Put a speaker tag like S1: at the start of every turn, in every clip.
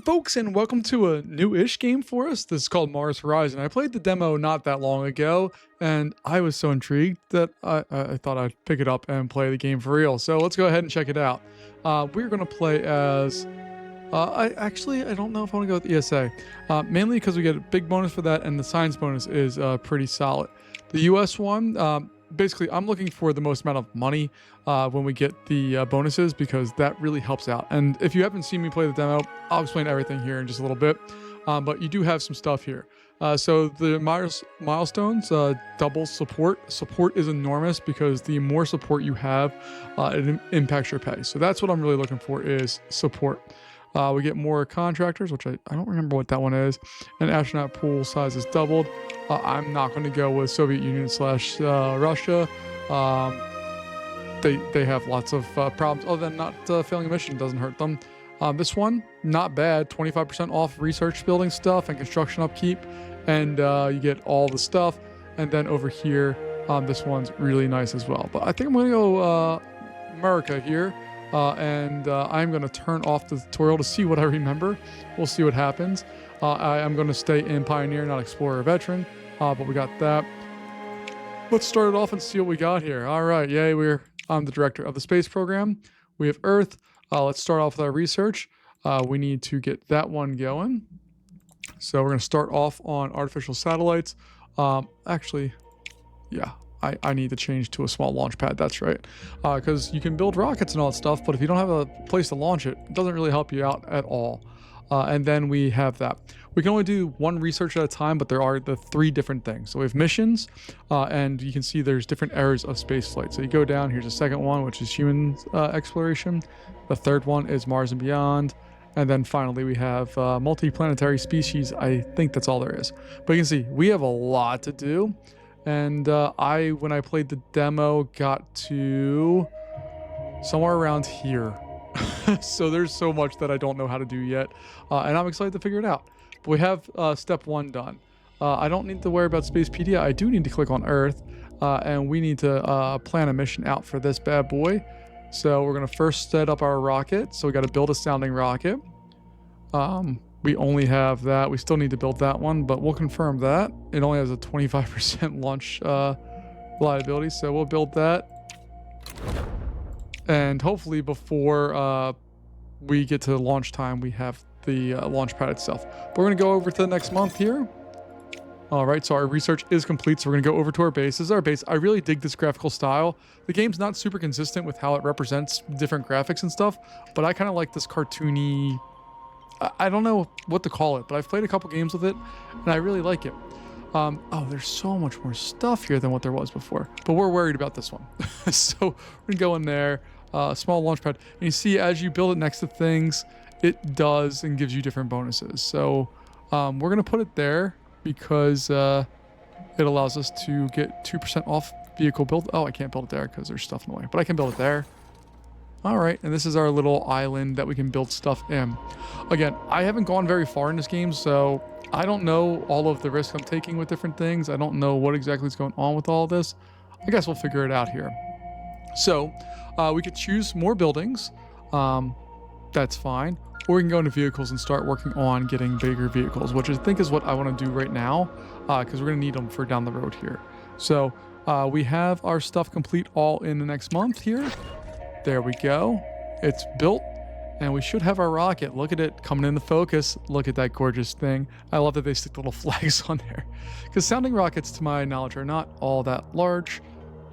S1: folks, and welcome to a new-ish game for us. This is called Mars Horizon. I played the demo not that long ago, and I was so intrigued that I thought I'd pick it up and play the game for real. So let's go ahead and check it out. We're going to play as... I don't know if I want to go with ESA, mainly because we get a big bonus for that, and the science bonus is pretty solid. The US one, basically, I'm looking for the most amount of money when we get the bonuses, because that really helps out. And if you haven't seen me play the demo, I'll explain everything here in just a little bit. But you do have some stuff here. So the milestones double support. Support is enormous because the more support you have, it impacts your pay. So that's what I'm really looking for, is support. We get more contractors, which I don't remember what that one is. And astronaut pool size is doubled. I'm not going to go with Soviet Union / Russia. They have lots of problems. Other than not failing a mission doesn't hurt them. This one, not bad. 25% off research building stuff and construction upkeep. And you get all the stuff. And then over here, this one's really nice as well. But I think I'm going to go America here. I'm going to turn off the tutorial to see what I remember. We'll see what happens. I am going to stay in Pioneer, not Explorer or Veteran. But we got that. Let's start it off and see what we got here. All right, yay, I'm the director of the space program. We have Earth. Let's start off with our research. We need to get that one going. So we're going to start off on artificial satellites. Actually, yeah, I need to change to a small launch pad. That's right. Because you can build rockets and all that stuff, but if you don't have a place to launch it, it doesn't really help you out at all. And then we have that. We can only do one research at a time, but there are the 3 different things. So we have missions, and you can see there's different eras of spaceflight. So you go down, here's the second one, which is human exploration. The third one is Mars and beyond. And then finally we have multi-planetary species. I think that's all there is. But you can see we have a lot to do. And when I played the demo, got to somewhere around here. So there's so much that I don't know how to do yet. And I'm excited to figure it out. But we have step 1 done. I don't need to worry about Spacepedia. I do need to click on Earth. And we need to plan a mission out for this bad boy. So we're going to first set up our rocket. So we got to build a sounding rocket. We only have that. We still need to build that one, but we'll confirm that. It only has a 25% launch reliability, so we'll build that. And hopefully before we get to launch time, we have the launch pad itself. But we're going to go over to the next month here. All right, so our research is complete, so we're going to go over to our base. This is our base. I really dig this graphical style. The game's not super consistent with how it represents different graphics and stuff, but I kind of like this cartoony... I don't know what to call it, but I've played a couple games with it, and I really like it. Oh, there's so much more stuff here than what there was before, but we're worried about this one. So we're going to go in there, small launch pad, and you see as you build it next to things, it does and gives you different bonuses. So we're going to put it there because it allows us to get 2% off vehicle build. Oh, I can't build it there because there's stuff in the way, but I can build it there. All right, and this is our little island that we can build stuff in. Again, I haven't gone very far in this game, so I don't know all of the risks I'm taking with different things. I don't know what exactly is going on with all of this. I guess we'll figure it out here. So we could choose more buildings. That's fine. Or we can go into vehicles and start working on getting bigger vehicles, which I think is what I want to do right now, because we're going to need them for down the road here. So we have our stuff complete all in the next month here. There we go. It's built, and we should have our rocket. Look at it coming into focus. Look at that gorgeous thing. I love that they stick the little flags on there, because sounding rockets, to my knowledge, are not all that large.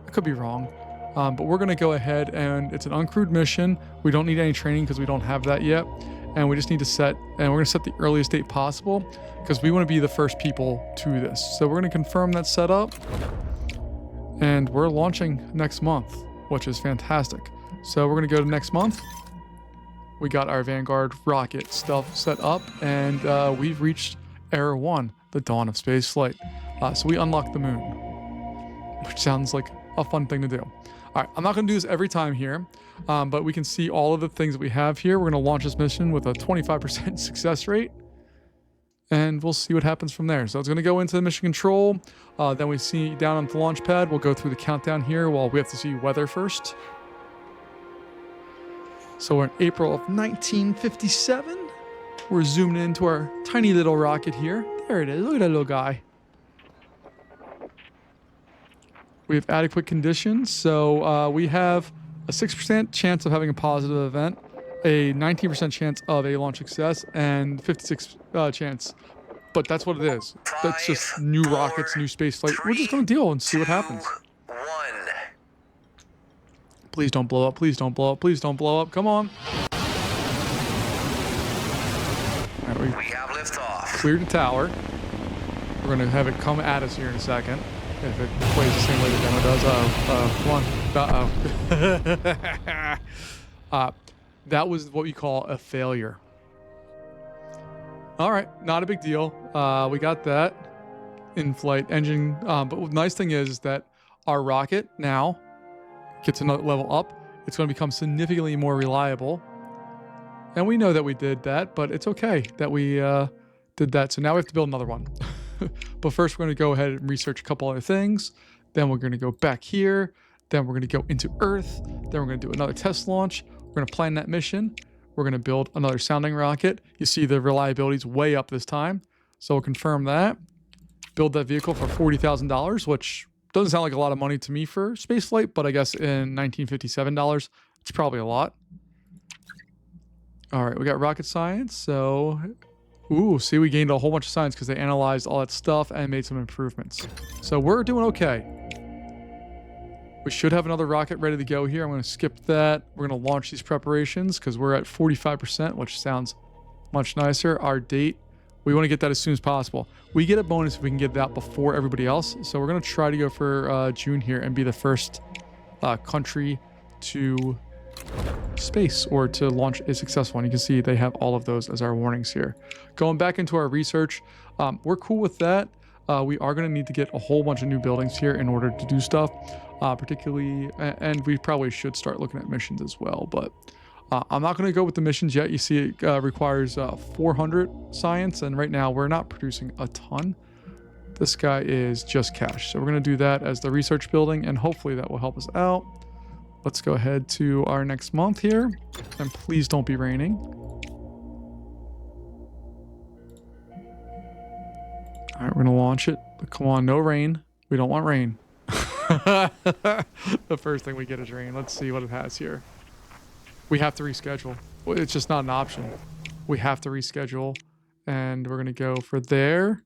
S1: I could be wrong, but we're going to go ahead, and it's an uncrewed mission. We don't need any training because we don't have that yet, and we just need to set, and we're going to set the earliest date possible because we want to be the first people to this. So we're going to confirm that setup, and we're launching next month, which is fantastic. So we're going to go to next month. We got our Vanguard rocket stuff set up, and we've reached Era 1, the dawn of space flight. So we unlock the moon, which sounds like a fun thing to do. All right, I'm not going to do this every time here, but we can see all of the things that we have here. We're going to launch this mission with a 25% success rate, and we'll see what happens from there. So it's going to go into the mission control. Then we see down on the launch pad. We'll go through the countdown here while we have to see weather first. So we're in April of 1957. We're zooming into our tiny little rocket here. There it is. Look at that little guy. We have adequate conditions. So we have a 6% chance of having a positive event, a 19% chance of a launch success, and 56 chance. But that's what it is. That's just new rockets, new space flight. We're just going to deal and see what happens. Please don't blow up. Please don't blow up. Please don't blow up. Come on. Right, we have liftoff. Cleared the tower. We're going to have it come at us here in a second. If it plays the same way the demo does. Come on. That was what we call a failure. All right, not a big deal. We got that in-flight engine. But the nice thing is that our rocket now gets another level up. It's going to become significantly more reliable. And we know that we did that, but it's okay that we did that. So now we have to build another one. But first, we're going to go ahead and research a couple other things. Then we're going to go back here. Then we're going to go into Earth. Then we're going to do another test launch. We're going to plan that mission. We're going to build another sounding rocket. You see the reliability is way up this time. So we'll confirm that. Build that vehicle for $40,000, which doesn't sound like a lot of money to me for spaceflight, but I guess in 1957 dollars, it's probably a lot. All right, we got rocket science. So, ooh, see, we gained a whole bunch of science because they analyzed all that stuff and made some improvements. So we're doing okay. We should have another rocket ready to go here. I'm going to skip that. We're going to launch these preparations because we're at 45%, which sounds much nicer. Our date, we want to get that as soon as possible. We get a bonus if we can get that before everybody else. So we're going to try to go for June here and be the first country to space or to launch a successful one. You can see they have all of those as our warnings here. Going back into our research, we're cool with that. We are going to need to get a whole bunch of new buildings here in order to do stuff, particularly, and we probably should start looking at missions as well, but I'm not going to go with the missions yet. You see it requires 400 science, and right now we're not producing a ton. This guy is just cash, so we're going to do that as the research building, and hopefully that will help us out. Let's go ahead to our next month here, and please don't be raining. All right, we're going to launch it. But come on, no rain. We don't want rain. The first thing we get is rain. Let's see what it has here. We have to reschedule. It's just not an option. We have to reschedule, and we're going to go for there.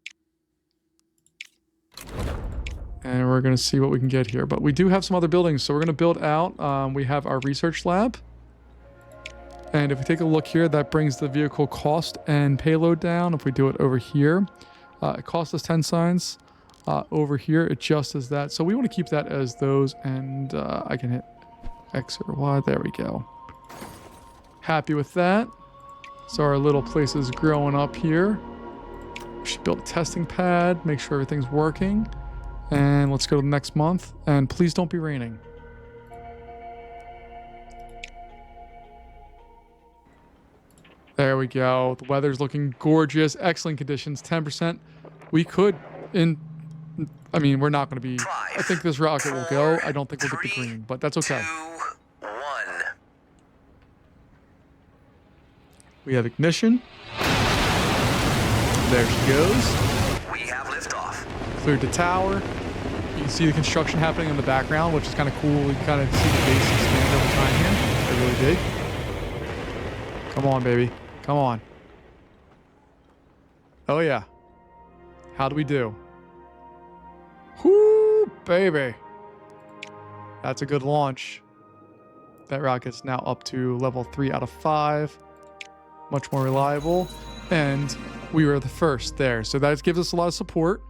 S1: And we're going to see what we can get here. But we do have some other buildings, so we're going to build out. We have our research lab. And if we take a look here, that brings the vehicle cost and payload down. If we do it over here, it costs us 10 signs. Over here, it just is that. So we want to keep that as those. And I can hit X or Y. There we go. Happy with that. So our little place is growing up here. We should build a testing pad, make sure everything's working. And let's go to the next month. And please don't be raining. There we go. The weather's looking gorgeous. Excellent conditions. 10%. We could, I mean, we're not going to be, I think this rocket will go. I don't think we'll get the green, but that's okay.
S2: 2, 1.
S1: We have ignition. There she goes.
S2: We have liftoff.
S1: Cleared the tower. You can see the construction happening in the background, which is kind of cool. You can kind of see the base expand over time here. They're really big. Come on, baby. Come on. Oh, yeah. How do we do? Whoo, baby. That's a good launch. That rocket's now up to level 3 out of 5. Much more reliable. And we were the first there. So that gives us a lot of support,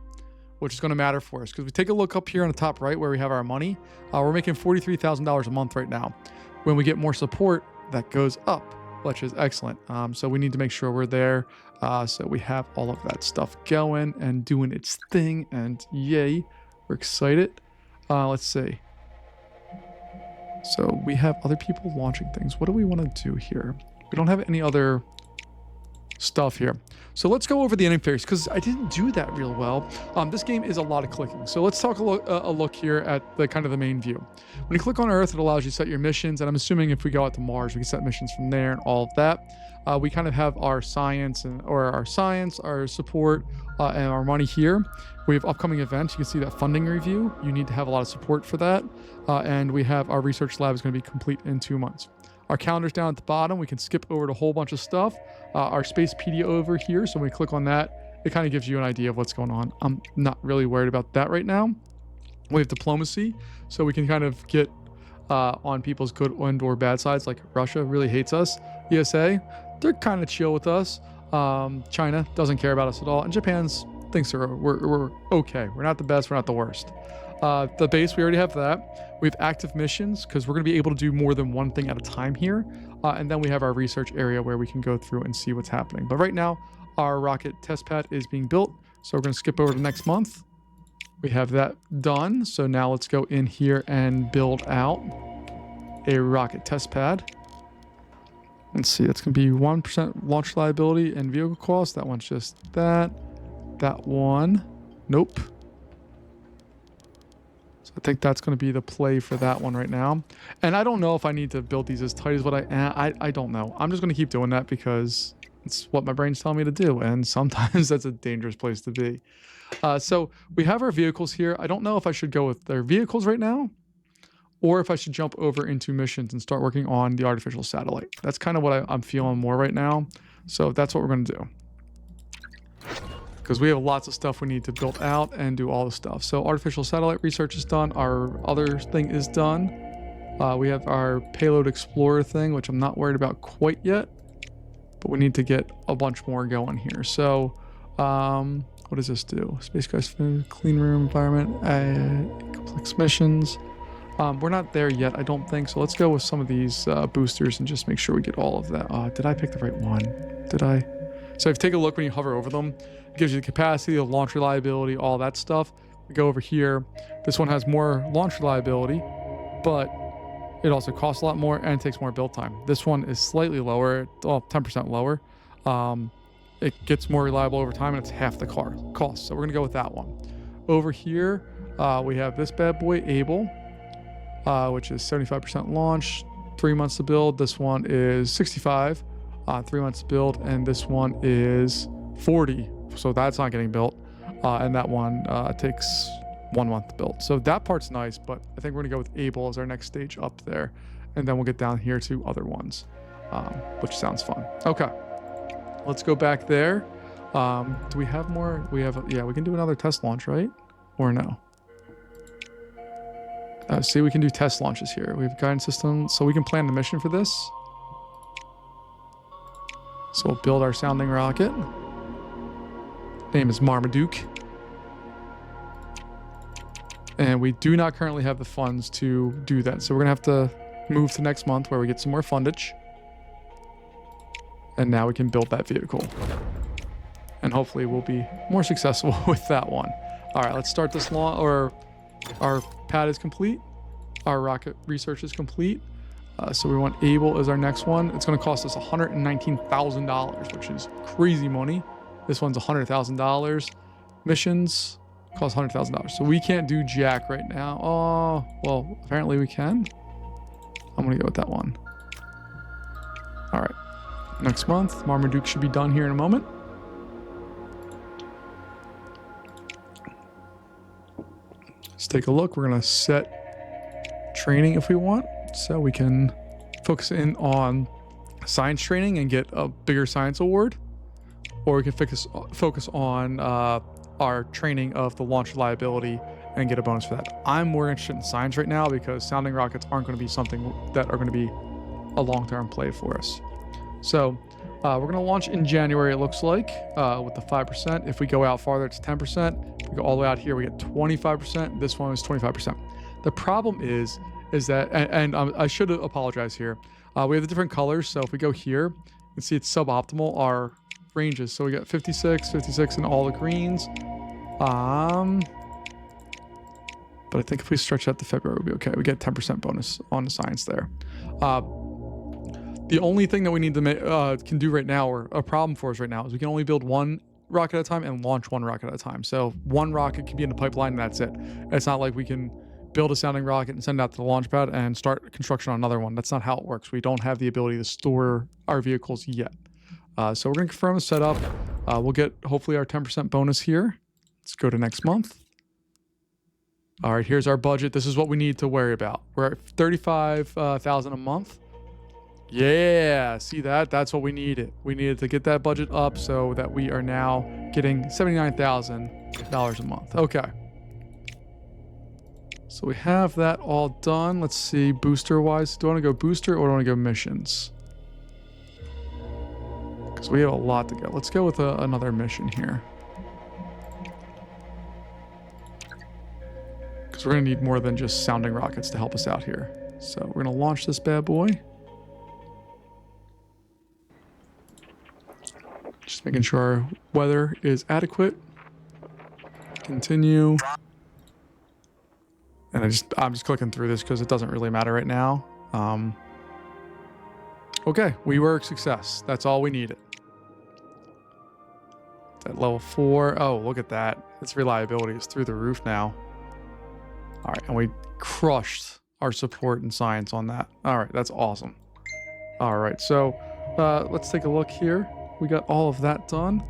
S1: which is going to matter for us. Because we take a look up here on the top right where we have our money. We're making $43,000 a month right now. When we get more support, that goes up, which is excellent. So we need to make sure we're there. So we have all of that stuff going and doing its thing. And yay, we're excited. Let's see. So we have other people launching things. What do we want to do here? We don't have any other stuff here. So let's go over the ending phase because I didn't do that real well. This game is a lot of clicking. So let's talk a look here at the kind of the main view. When you click on Earth, it allows you to set your missions. And I'm assuming if we go out to Mars, we can set missions from there and all of that. We kind of have our science our support, and our money here. We have upcoming events. You can see that funding review. You need to have a lot of support for that. And we have our research lab is going to be complete in 2 months. Our calendar's down at the bottom. We can skip over to a whole bunch of stuff. Our Spacepedia over here. So when we click on that, it kind of gives you an idea of what's going on. I'm not really worried about that right now. We have diplomacy. So we can kind of get on people's good and or bad sides. Like Russia really hates us. ESA, they're kind of chill with us. China doesn't care about us at all. And Japan thinks we're okay. We're not the best. We're not the worst. The base, we already have that. We have active missions because we're going to be able to do more than one thing at a time here. And then we have our research area where we can go through and see what's happening. But right now, our rocket test pad is being built. So we're going to skip over to next month. We have that done. So now let's go in here and build out a rocket test pad. Let's see, that's going to be 1% launch reliability and vehicle cost. That one's just that. That one, nope. So I think that's going to be the play for that one right now. And I don't know if I need to build these as tight as what I don't know. I'm just going to keep doing that because it's what my brain's telling me to do. And sometimes that's a dangerous place to be. So we have our vehicles here. I don't know if I should go with their vehicles right now or if I should jump over into missions and start working on the artificial satellite. That's kind of what I'm feeling more right now. So that's what we're going to do. Because we have lots of stuff we need to build out and do all the stuff. So artificial satellite research is done. Our other thing is done. We have our payload explorer thing, which I'm not worried about quite yet. But we need to get a bunch more going here. So what does this do? Spacecraft, clean room, environment, complex missions. We're not there yet, I don't think. So let's go with some of these boosters and just make sure we get all of that. Did I pick the right one? Did I? So if you take a look when you hover over them, it gives you the capacity, the launch reliability, all that stuff. We go over here. This one has more launch reliability, but it also costs a lot more and it takes more build time. This one is slightly lower, well, 10% lower. It gets more reliable over time and it's half the cost. So we're gonna go with that one. Over here, we have this bad boy, Able, which is 75% launch, 3 months to build. This one is 65, 3 months to build, and this one is 40. So that's not getting built. And that one takes 1 month to build. So that part's nice, but I think we're gonna go with Able as our next stage up there. And then we'll get down here to other ones, which sounds fun. Okay, let's go back there. Do we have more? Yeah, we can do another test launch, right? Or no? See, we can do test launches here. We have guidance system, so we can plan the mission for this. So we'll build our sounding rocket. Name is Marmaduke. And we do not currently have the funds to do that. So we're gonna have to move to next month where we get some more fundage. And now we can build that vehicle. And hopefully we'll be more successful with that one. All right, let's start this our pad is complete. Our rocket research is complete. So we want Able as our next one. It's going to cost us $119,000, which is crazy money. This one's $100,000. Missions cost $100,000. So we can't do jack right now. Oh, well, apparently we can. I'm going to go with that one. All right. Next month, Marmaduke should be done here in a moment. Let's take a look. We're going to set training if we want, so we can focus in on science training and get a bigger science award, or we can focus on our training of the launch reliability and get a bonus for that. I'm more interested in science right now because sounding rockets aren't going to be something that are going to be a long-term play for us. So we're going to launch in January, it looks like, with the 5%. If we go out farther, it's 10%. If we go all the way out here, we get 25%. This one is 25%. The problem is that, and I should apologize here. We have the different colors. So if we go here, you can see it's suboptimal, our ranges. So we got 56, 56, and all the greens. But I think if we stretch out to February, we'll be okay. We get 10% bonus on the science there. The only thing that we need to can do right now, or a problem for us right now, is we can only build one rocket at a time and launch one rocket at a time. So one rocket can be in the pipeline and that's it. It's not like we can build a sounding rocket and send it out to the launch pad and start construction on another one. That's not how it works. We don't have the ability to store our vehicles yet. So we're going to confirm the setup. We'll get hopefully our 10% bonus here. Let's go to next month. All right, here's our budget. This is what we need to worry about. We're at 35,000 a month. Yeah, see that? That's what we needed. We needed to get that budget up so that we are now getting $79,000 a month. Okay. So we have that all done. Let's see, booster-wise. Do I want to go booster or do I want to go missions? Because we have a lot to go. Let's go with another mission here. Because we're going to need more than just sounding rockets to help us out here. So we're going to launch this bad boy. Just making sure our weather is adequate. Continue. And I'm just clicking through this because it doesn't really matter right now. Okay, we were a success. That's all we needed. At level 4. Oh, look at that. Its reliability is through the roof now. All right, and we crushed our support and science on that. All right, that's awesome. All right, so let's take a look here. We got all of that done.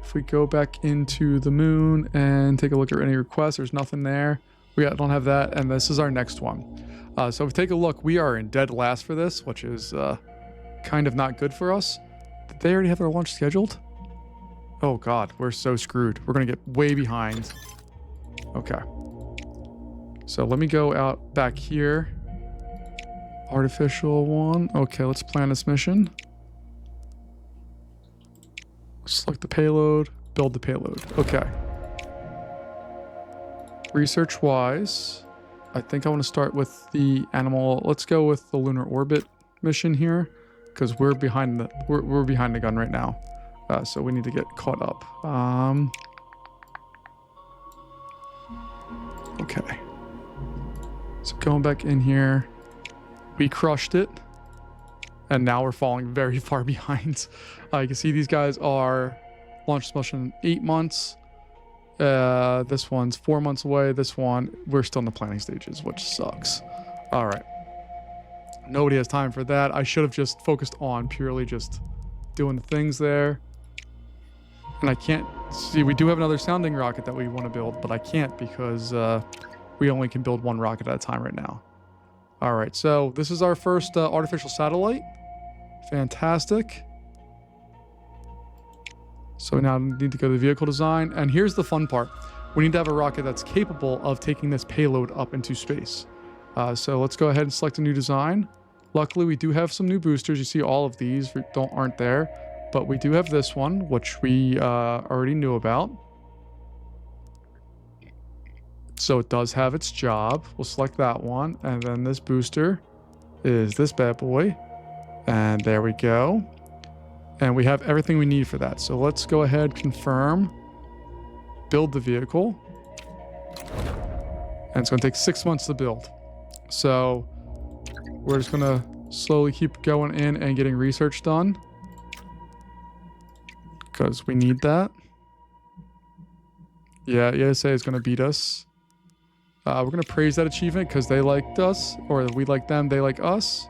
S1: If we go back into the moon and take a look at any requests, there's nothing there. Don't have that, and this is our next one. So if we take a look, we are in dead last for this, which is kind of not good for us. Did they already have their launch scheduled? Oh god, we're so screwed. We're gonna get way behind. Okay. So let me go out back here. Artificial one. Okay, let's plan this mission. Select the payload, build the payload. Okay. Research wise, I think I want to start with the animal. Let's go with the lunar orbit mission here because we're behind the gun right now. So we need to get caught up. Okay. So going back in here, we crushed it. And now we're falling very far behind. You can see these guys are launched mission 8 months. This one's 4 months away. This one, we're still in the planning stages, which sucks. All right. Nobody has time for that. I should have just focused on purely just doing the things there. And I can't see, we do have another sounding rocket that we want to build, but I can't because we only can build one rocket at a time right now. All right, so this is our first artificial satellite. Fantastic. So we now need to go to the vehicle design. And here's the fun part. We need to have a rocket that's capable of taking this payload up into space. So let's go ahead and select a new design. Luckily, we do have some new boosters. You see all of these aren't there. But we do have this one, which we already knew about. So it does have its job. We'll select that one. And then this booster is this bad boy. And there we go. And we have everything we need for that. So let's go ahead, confirm, build the vehicle. And it's going to take 6 months to build. So we're just going to slowly keep going in and getting research done. Because we need that. Yeah, ESA is going to beat us. We're going to praise that achievement because they liked us. Or we like them, they like us.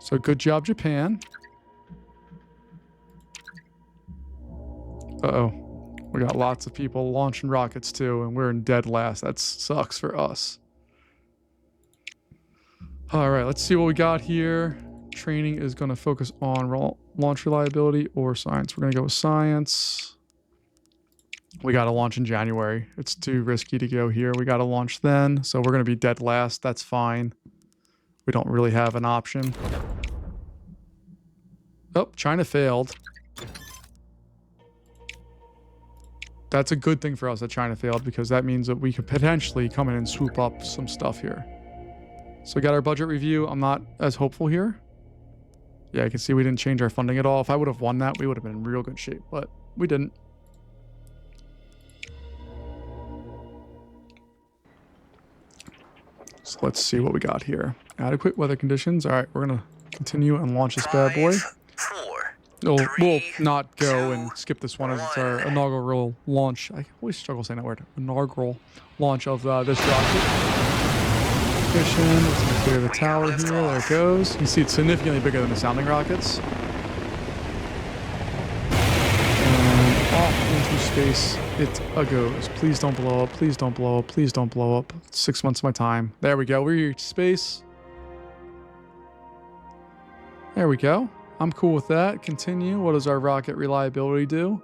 S1: So good job, Japan. Uh-oh. We got lots of people launching rockets too, and we're in dead last. That sucks for us. All right, let's see what we got here. Training is going to focus on launch reliability or science. We're going to go with science. We got to launch in January. It's too risky to go here. We got to launch then, so we're going to be dead last. That's fine. We don't really have an option. Oh, China failed. That's a good thing for us that China failed because that means that we could potentially come in and swoop up some stuff here. So we got our budget review. I'm not as hopeful here. Yeah, you can see we didn't change our funding at all. If I would have won that, we would have been in real good shape, but we didn't. So let's see what we got here. Adequate weather conditions. All right, we're going to continue and launch this bad boy.
S2: 4,
S1: We'll
S2: 3,
S1: not go
S2: 2,
S1: and skip this one as it's our inaugural launch. I always struggle saying that word. Inaugural launch of this rocket. Mission. Let's gonna clear the tower here. There it goes. You see it's significantly bigger than the sounding rockets. And off into space it goes. Please don't blow up. Please don't blow up. Please don't blow up. 6 months of my time. There we go. We reached space. There we go. I'm cool with that. Continue. What does our rocket reliability do?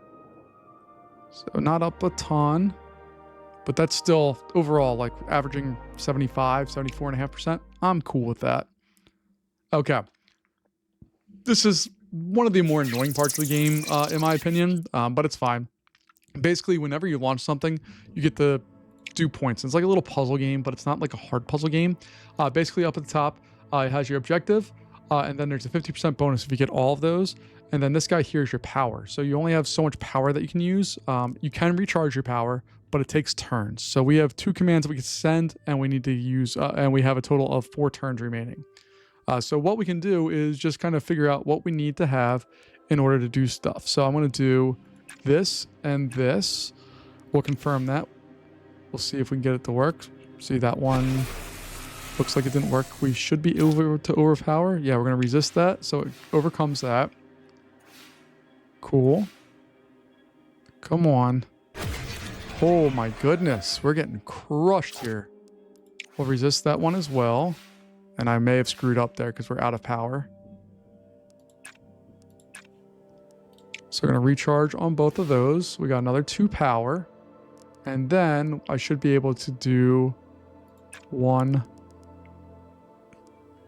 S1: So not up a ton, but that's still overall like averaging 75, 74.5%. I'm cool with that. Okay. This is one of the more annoying parts of the game, in my opinion, but it's fine. Basically, whenever you launch something, you get to do points. It's like a little puzzle game, but it's not like a hard puzzle game. Basically, up at the top, it has your objective. And then there's a 50% bonus if you get all of those. And then this guy here is your power. So you only have so much power that you can use. You can recharge your power, but it takes turns. So we have 2 commands that we can send, and we need to use, and we have a total of 4 turns remaining. So what we can do is just kind of figure out what we need to have in order to do stuff. So I'm going to do this and this. We'll confirm that. We'll see if we can get it to work. See that one. Looks like it didn't work. We should be able to overpower. Yeah, we're going to resist that. So it overcomes that. Cool. Come on. Oh my goodness. We're getting crushed here. We'll resist that one as well. And I may have screwed up there because we're out of power. So we're going to recharge on both of those. We got another 2 power. And then I should be able to do 1.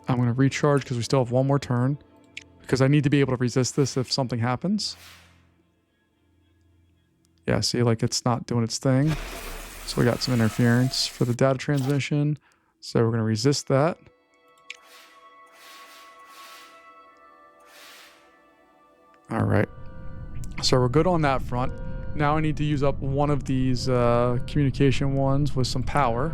S1: I'm going to recharge because we still have 1 more turn. Because I need to be able to resist this if something happens. Yeah, see, like it's not doing its thing. So we got some interference for the data transmission. So we're going to resist that. All right. So we're good on that front. Now I need to use up one of these communication ones with some power.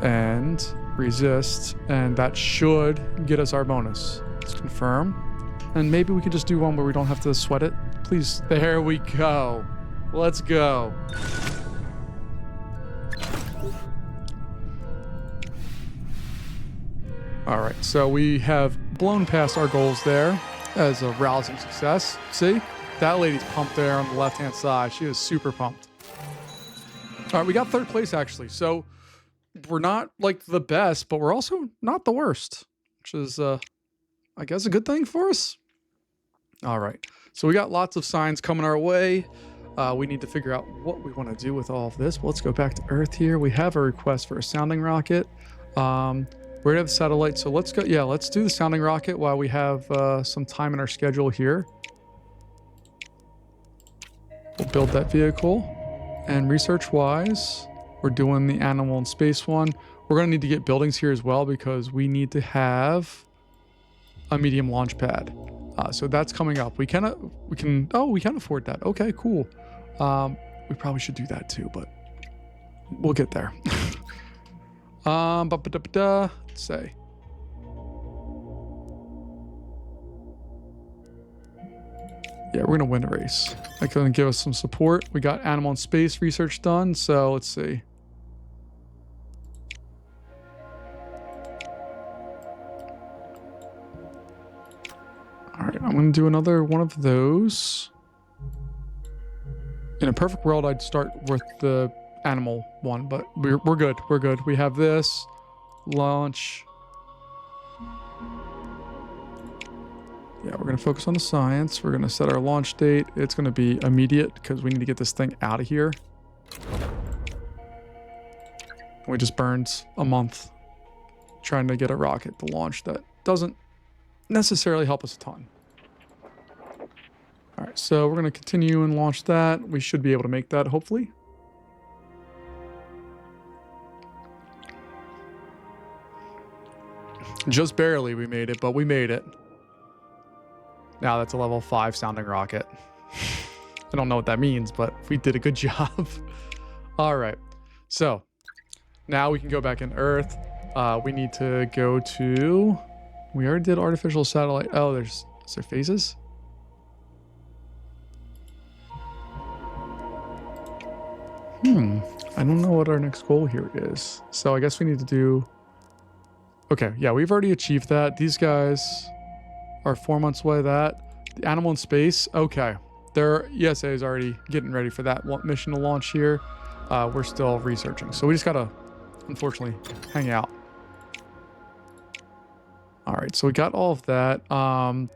S1: And resist, and that should get us our bonus. Let's confirm. And maybe we could just do one where we don't have to sweat it. Please. There we go. Let's go. All right, so we have blown past our goals there as a rousing success. See? That lady's pumped there on the left-hand side. She is super pumped. All right, we got 3rd place, actually. So we're not like the best, but we're also not the worst, which is, I guess, a good thing for us. All right. So we got lots of signs coming our way. We need to figure out what we want to do with all of this. Well, let's go back to Earth here. We have a request for a sounding rocket. We're going to have the satellite. So let's go. Yeah, let's do the sounding rocket while we have some time in our schedule here. We'll build that vehicle. And research-wise, we're doing the animal and space one. We're going to need to get buildings here as well because we need to have a medium launch pad. So that's coming up. We can afford that. Okay, cool. We probably should do that too, but we'll get there. Let's say. Yeah, we're going to win a race. That's going to give us some support. We got animal and space research done, so let's see. All right, I'm going to do another one of those. In a perfect world, I'd start with the animal one, but we're good. We're good. We have this. Launch. Yeah, we're going to focus on the science. We're going to set our launch date. It's going to be immediate because we need to get this thing out of here. We just burned a month trying to get a rocket to launch that doesn't necessarily help us a ton. All right, so we're going to continue and launch that. We should be able to make that, hopefully. Just barely we made it, but we made it. Now that's a level 5 sounding rocket. I don't know what that means, but we did a good job. All right, so now we can go back in Earth. We need to go to We already did artificial satellite. Oh, is there phases? I don't know what our next goal here is. So I guess we need to do... Okay, yeah, we've already achieved that. These guys are 4 months away. The animal in space. Okay, their ESA is already getting ready for that mission to launch here. We're still researching. So we just gotta, unfortunately, hang out. All right, so we got all of that. How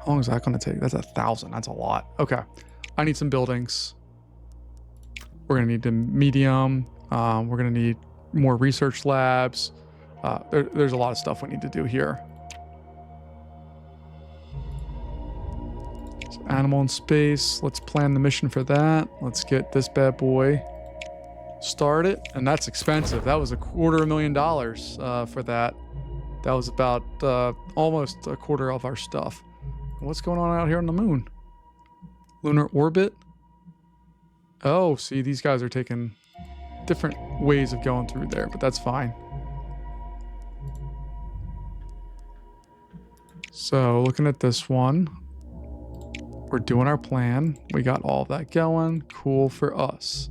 S1: long is that going to take? That's 1,000. That's a lot. Okay, I need some buildings. We're going to need the medium. We're going to need more research labs. There's a lot of stuff we need to do here. So animal in space. Let's plan the mission for that. Let's get this bad boy started. And that's expensive. That was $250,000 for that. That was about almost a quarter of our stuff. What's going on out here on the moon? Lunar orbit? Oh, see, these guys are taking different ways of going through there, but that's fine. So looking at this one, we're doing our plan. We got all of that going. Cool for us.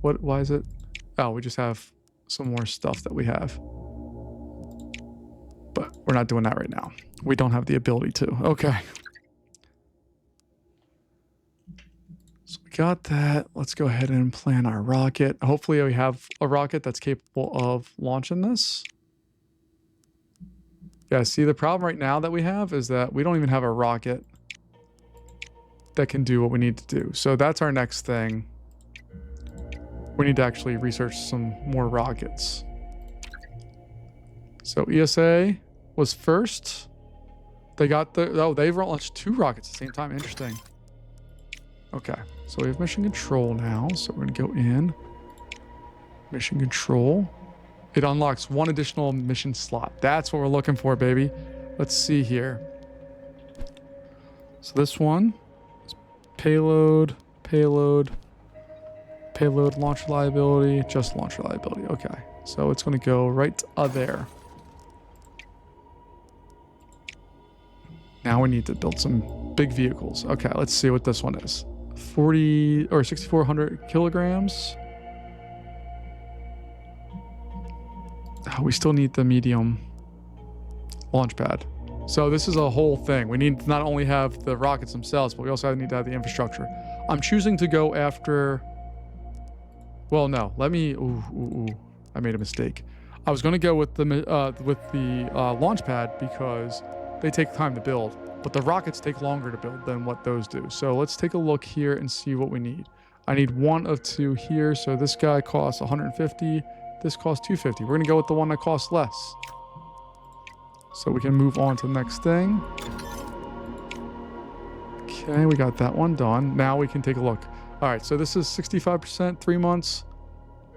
S1: Why is it? Oh, we just have some more stuff that we have. But we're not doing that right now. We don't have the ability to. Okay. So we got that. Let's go ahead and plan our rocket. Hopefully we have a rocket that's capable of launching this. Yeah, see, the problem right now that we have is that we don't even have a rocket that can do what we need to do. So that's our next thing. We need to actually research some more rockets. So ESA was first. They got they've launched 2 rockets at the same time. Interesting. Okay, so we have mission control now. So we're gonna go in. Mission control. It unlocks 1 additional mission slot. That's what we're looking for, baby. Let's see here. So this one is payload, launch reliability, just launch reliability. Okay, so it's going to go right there. Now we need to build some big vehicles. Okay, let's see what this one is. 6,400 kilograms. We still need the medium launch pad. So this is a whole thing. We need to not only have the rockets themselves, but we also need to have the infrastructure. I'm choosing to go after... Well, no. Let me... I made a mistake. I was going to go with the launch pad because they take time to build, but the rockets take longer to build than what those do. So let's take a look here and see what we need. I need 1 of 2 here. So this guy costs 150. This costs 250. We're going to go with the one that costs less. So we can move on to the next thing. Okay, we got that one done. Now we can take a look. All right, so this is 65%, 3 months.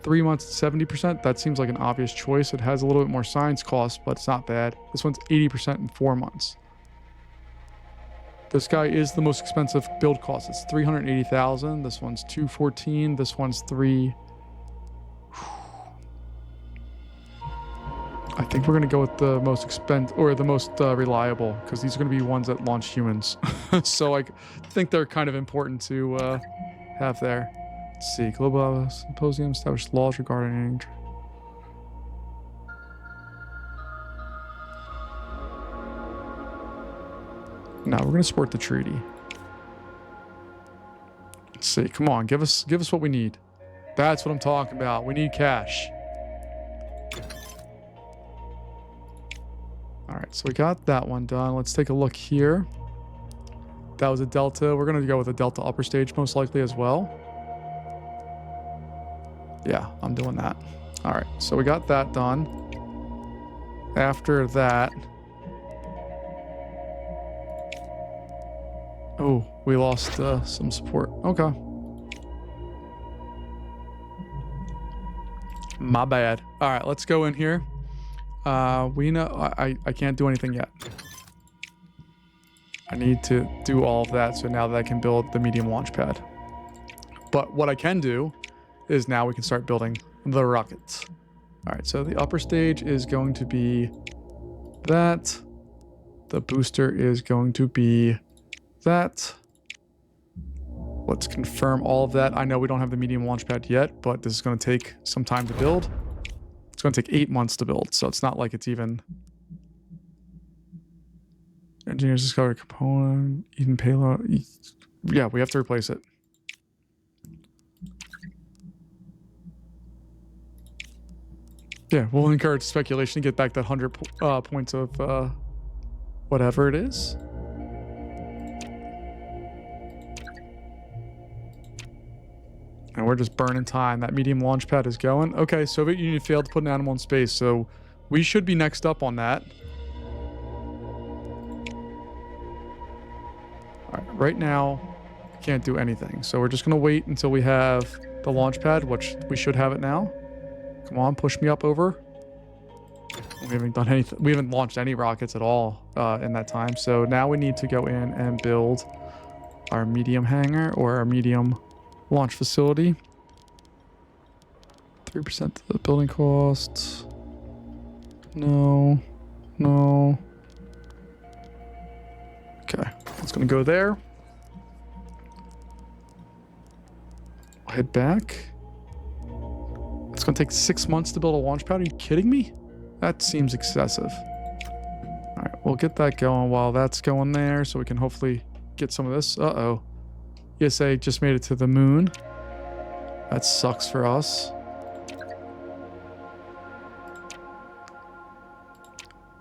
S1: 3 months, 70%. That seems like an obvious choice. It has a little bit more science cost, but it's not bad. This one's 80% in 4 months. This guy is the most expensive build cost. It's 380,000. This one's 214. This one's 3. I think we're going to go with the most the most reliable, because these are going to be ones that launch humans. So I think they're kind of important to have there. Let's see. Global Symposium established laws regarding... Now we're going to support the treaty. Let's see. Come on. Give us what we need. That's what I'm talking about. We need cash. All right, so we got that one done. Let's take a look here. That was a Delta. We're going to go with a Delta upper stage most likely as well. Yeah, I'm doing that. All right, so we got that done. After that... Oh, we lost some support. Okay. My bad. All right, let's go in here. We know I can't do anything yet. I need to do all of that so now that I can build the medium launch pad. But what I can do is now we can start building the rockets. All right, so the upper stage is going to be that. The booster is going to be that. Let's confirm all of that. I know we don't have the medium launch pad yet, but this is going to take some time to build. It's going to take 8 months to build, so it's not like it's even... Engineers discovered component, Eden payload. Yeah, we have to replace it. Yeah, we'll encourage speculation to get back that 100 points of whatever it is. And we're just burning time. That medium launch pad is going. Okay, Soviet Union failed to put an animal in space, so we should be next up on that. All right, right now, we can't do anything. So we're just going to wait until we have the launch pad, which we should have it now. Come on, push me up over. We haven't done anything. We haven't launched any rockets at all in that time. So now we need to go in and build our medium hangar or our medium launch facility. 3% of the building costs. No. No. Okay. It's going to go there. I'll head back. It's going to take 6 months to build a launch pad. Are you kidding me? That seems excessive. All right, we'll get that going while that's going there so we can hopefully get some of this. Uh-oh. ESA just made it to the moon. That sucks for us.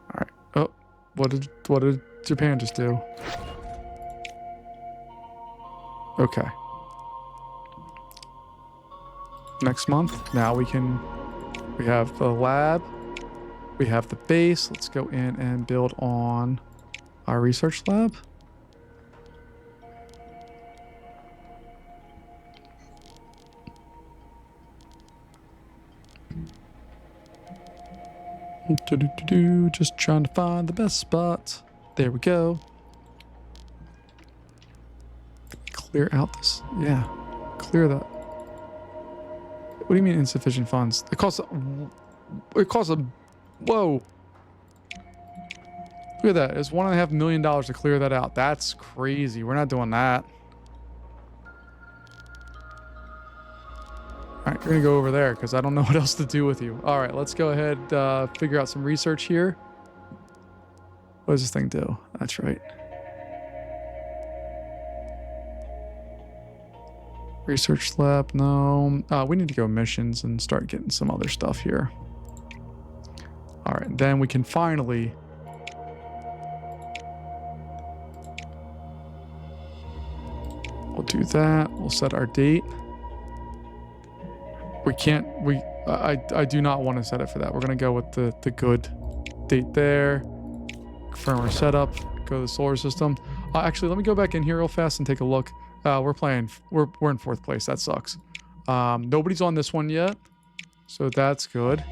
S1: All right. Oh, what did Japan just do? Okay. Next month, now we have the lab. We have the base. Let's go in and build on our research lab. Just trying to find the best spot. There we go. Clear out this. Yeah, clear that. What do you mean insufficient funds? It costs a... Whoa. Look at that. It's $1.5 million to clear that out. That's crazy. We're not doing that. All right, you're going to go over there because I don't know what else to do with you. All right, let's go ahead, figure out some research here. What does this thing do? That's right. Research lab, no. We need to go missions and start getting some other stuff here. All right, then we can finally... We'll do that. We'll set our date. We can't... I do not want to set it for that. We're going to go with the good date there. Confirm our setup. Go to the solar system. Actually, let me go back in here real fast and take a look. We're in 4th place. That sucks. Nobody's on this one yet, so that's good.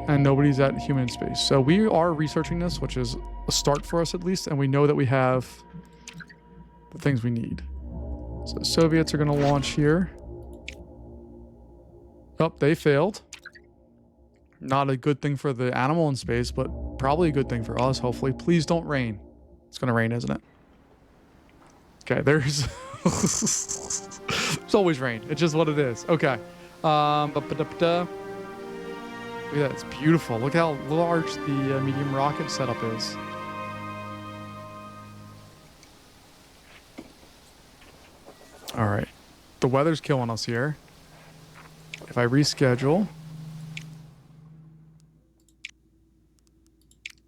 S1: And nobody's at human space. So we are researching this, which is a start for us at least, and we know that we have the things we need. So Soviets are going to launch here. Oh, they failed. Not a good thing for the animal in space, but probably a good thing for us, hopefully. Please don't rain. It's going to rain, isn't it? Okay, there's... There's always rain. It's just what it is. Okay. Look at that. It's beautiful. Look how large the medium rocket setup is. All right. The weather's killing us here. If I reschedule...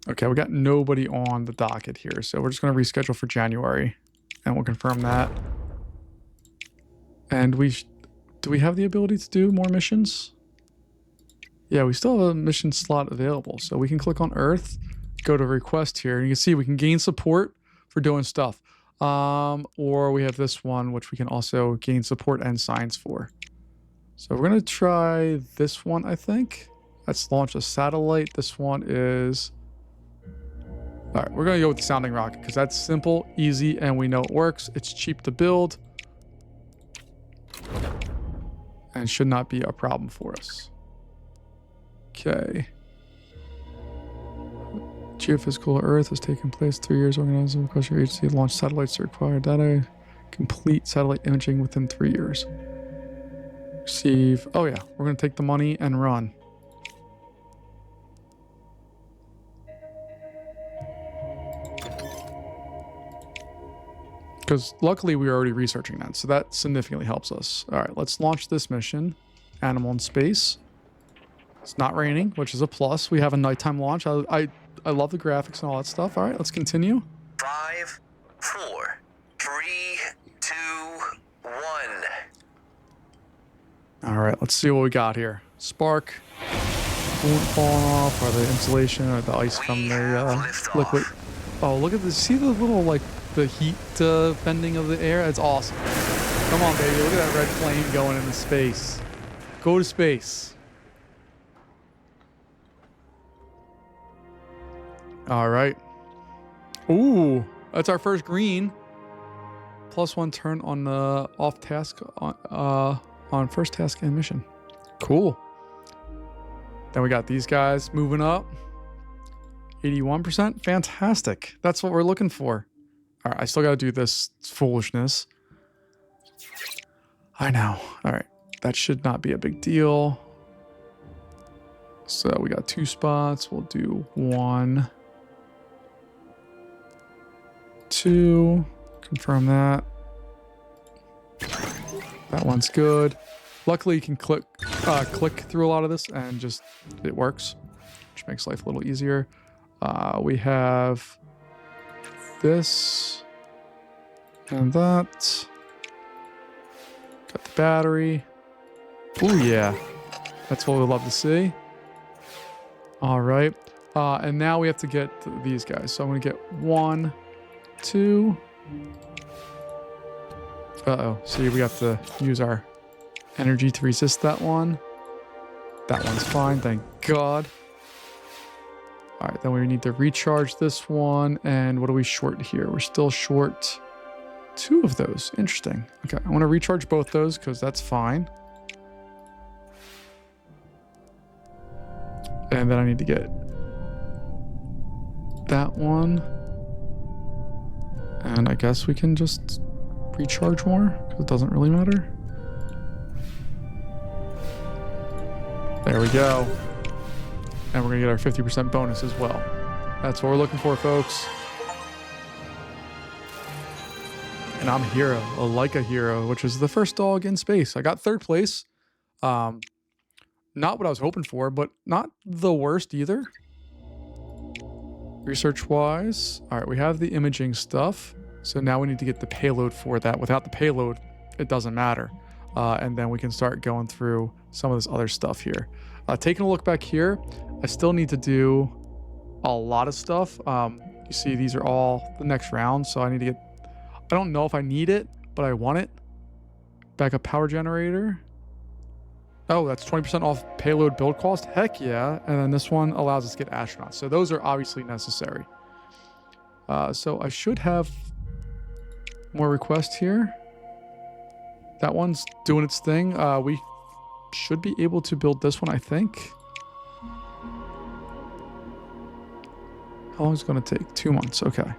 S1: Okay, we got nobody on the docket here, so we're just going to reschedule for January, and we'll confirm that. And do we have the ability to do more missions? Yeah, we still have a mission slot available, so we can click on Earth, go to request here, and you can see we can gain support for doing stuff. Or we have this one, which we can also gain support and signs for. So we're going to try this one, I think. Let's launch a satellite. This one is... All right, we're going to go with the sounding rocket because that's simple, easy, and we know it works. It's cheap to build. And should not be a problem for us. Okay. Geophysical Earth has taken place 3 years. Organism request your agency to launch satellites to require data. Complete satellite imaging within 3 years. Receive. Oh yeah, we're gonna take the money and run. Because luckily we were already researching that, so that significantly helps us. All right, let's launch this mission. Animal in space. It's not raining, which is a plus. We have a nighttime launch. I love the graphics and all that stuff. All right, let's continue.
S2: 5, 4, 3, 2, 1.
S1: All right, let's see what we got here. Spark. Won't fall off, or the insulation, or the ice from the liquid. Oh, look at this. See the little, like, the heat bending of the air? It's awesome. Come on, baby. Look at that red flame going into space. Go to space. All right. Ooh, that's our first green. +1 turn on the off task on first task and mission. Cool. Then we got these guys moving up. 81%. Fantastic. That's what we're looking for. All right, I still got to do this foolishness. I know. All right, that should not be a big deal. So we got 2 spots. We'll do 1, 2. Confirm that. That one's good. Luckily, you can click through a lot of this and just it works, which makes life a little easier. We have this and that. Got the battery. Oh yeah, that's what we love to see. All right, and now we have to get these guys. So I'm gonna get 1, 2. Uh-oh, see, we have to use our energy to resist that one. That one's fine, thank God. All right, then we need to recharge this one. And what are we short here? We're still short 2 of those. Interesting. Okay, I want to recharge both those because that's fine. And then I need to get that one. And I guess we can just recharge more because it doesn't really matter. There we go. And we're gonna get our 50% bonus as well. That's what we're looking for, folks. And I'm a hero, like a hero, which is the first dog in space. I got 3rd place. Not what I was hoping for, but not the worst either. Research-wise, all right, we have the imaging stuff. So now we need to get the payload for that. Without the payload, it doesn't matter. And then we can start going through some of this other stuff here. Taking a look back here, I still need to do a lot of stuff. You see, these are all the next round. So I need to get, I don't know if I need it, but I want it. Backup power generator. Oh, that's 20% off payload build cost. Heck yeah. And then this one allows us to get astronauts. So those are obviously necessary. So I should have more requests here. That one's doing its thing. We should be able to build this one, I think. How long is it going to take? 2 months. Okay.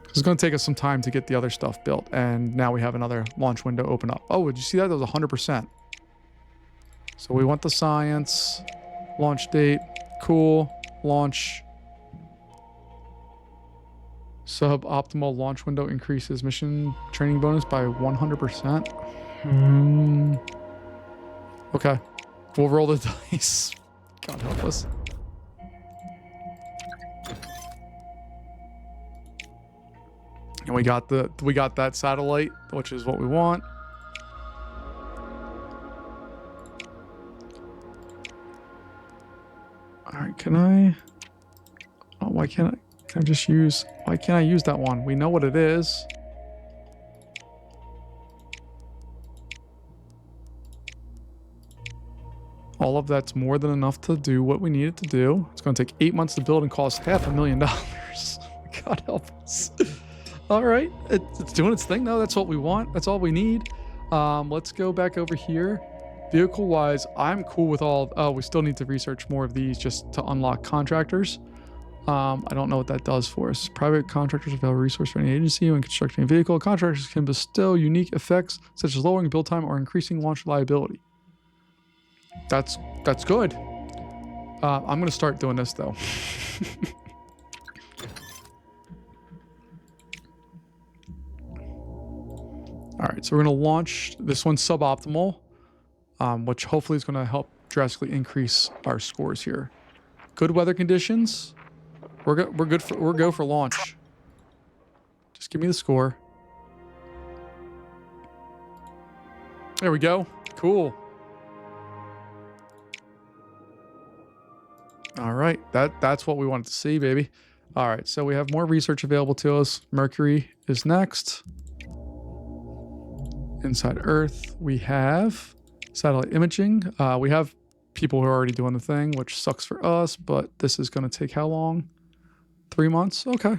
S1: It's going to take us some time to get the other stuff built. And now we have another launch window open up. Oh, did you see that? That was 100%. So we want the science. Launch date. Cool. Launch. Suboptimal launch window increases mission training bonus by 100%. Okay. We'll roll the dice. God help us. And we got that satellite, which is what we want. All right, can I? Oh, why can't I? Can I just use? Why can't I use that one? We know what it is. All of that's more than enough to do what we need it to do. It's going to take 8 months to build and cost $500,000. God help us. All right, it's doing its thing though. That's what we want. That's all we need. Let's go back over here. Vehicle wise, I'm cool with all. Oh, we still need to research more of these just to unlock contractors. I don't know what that does for us. Private contractors avail a resource for any agency when constructing a vehicle. Contractors can bestow unique effects such as lowering build time or increasing launch reliability. That's good. I'm gonna start doing this though. All right, so we're gonna launch this one suboptimal, which hopefully is gonna help drastically increase our scores here. Good weather conditions. We're go for launch. Just give me the score. There we go. Cool. All right, that's what we wanted to see, baby. All right, so we have more research available to us. Mercury is next. Inside Earth, we have satellite imaging. We have people who are already doing the thing, which sucks for us, but this is going to take how long? 3 months? Okay.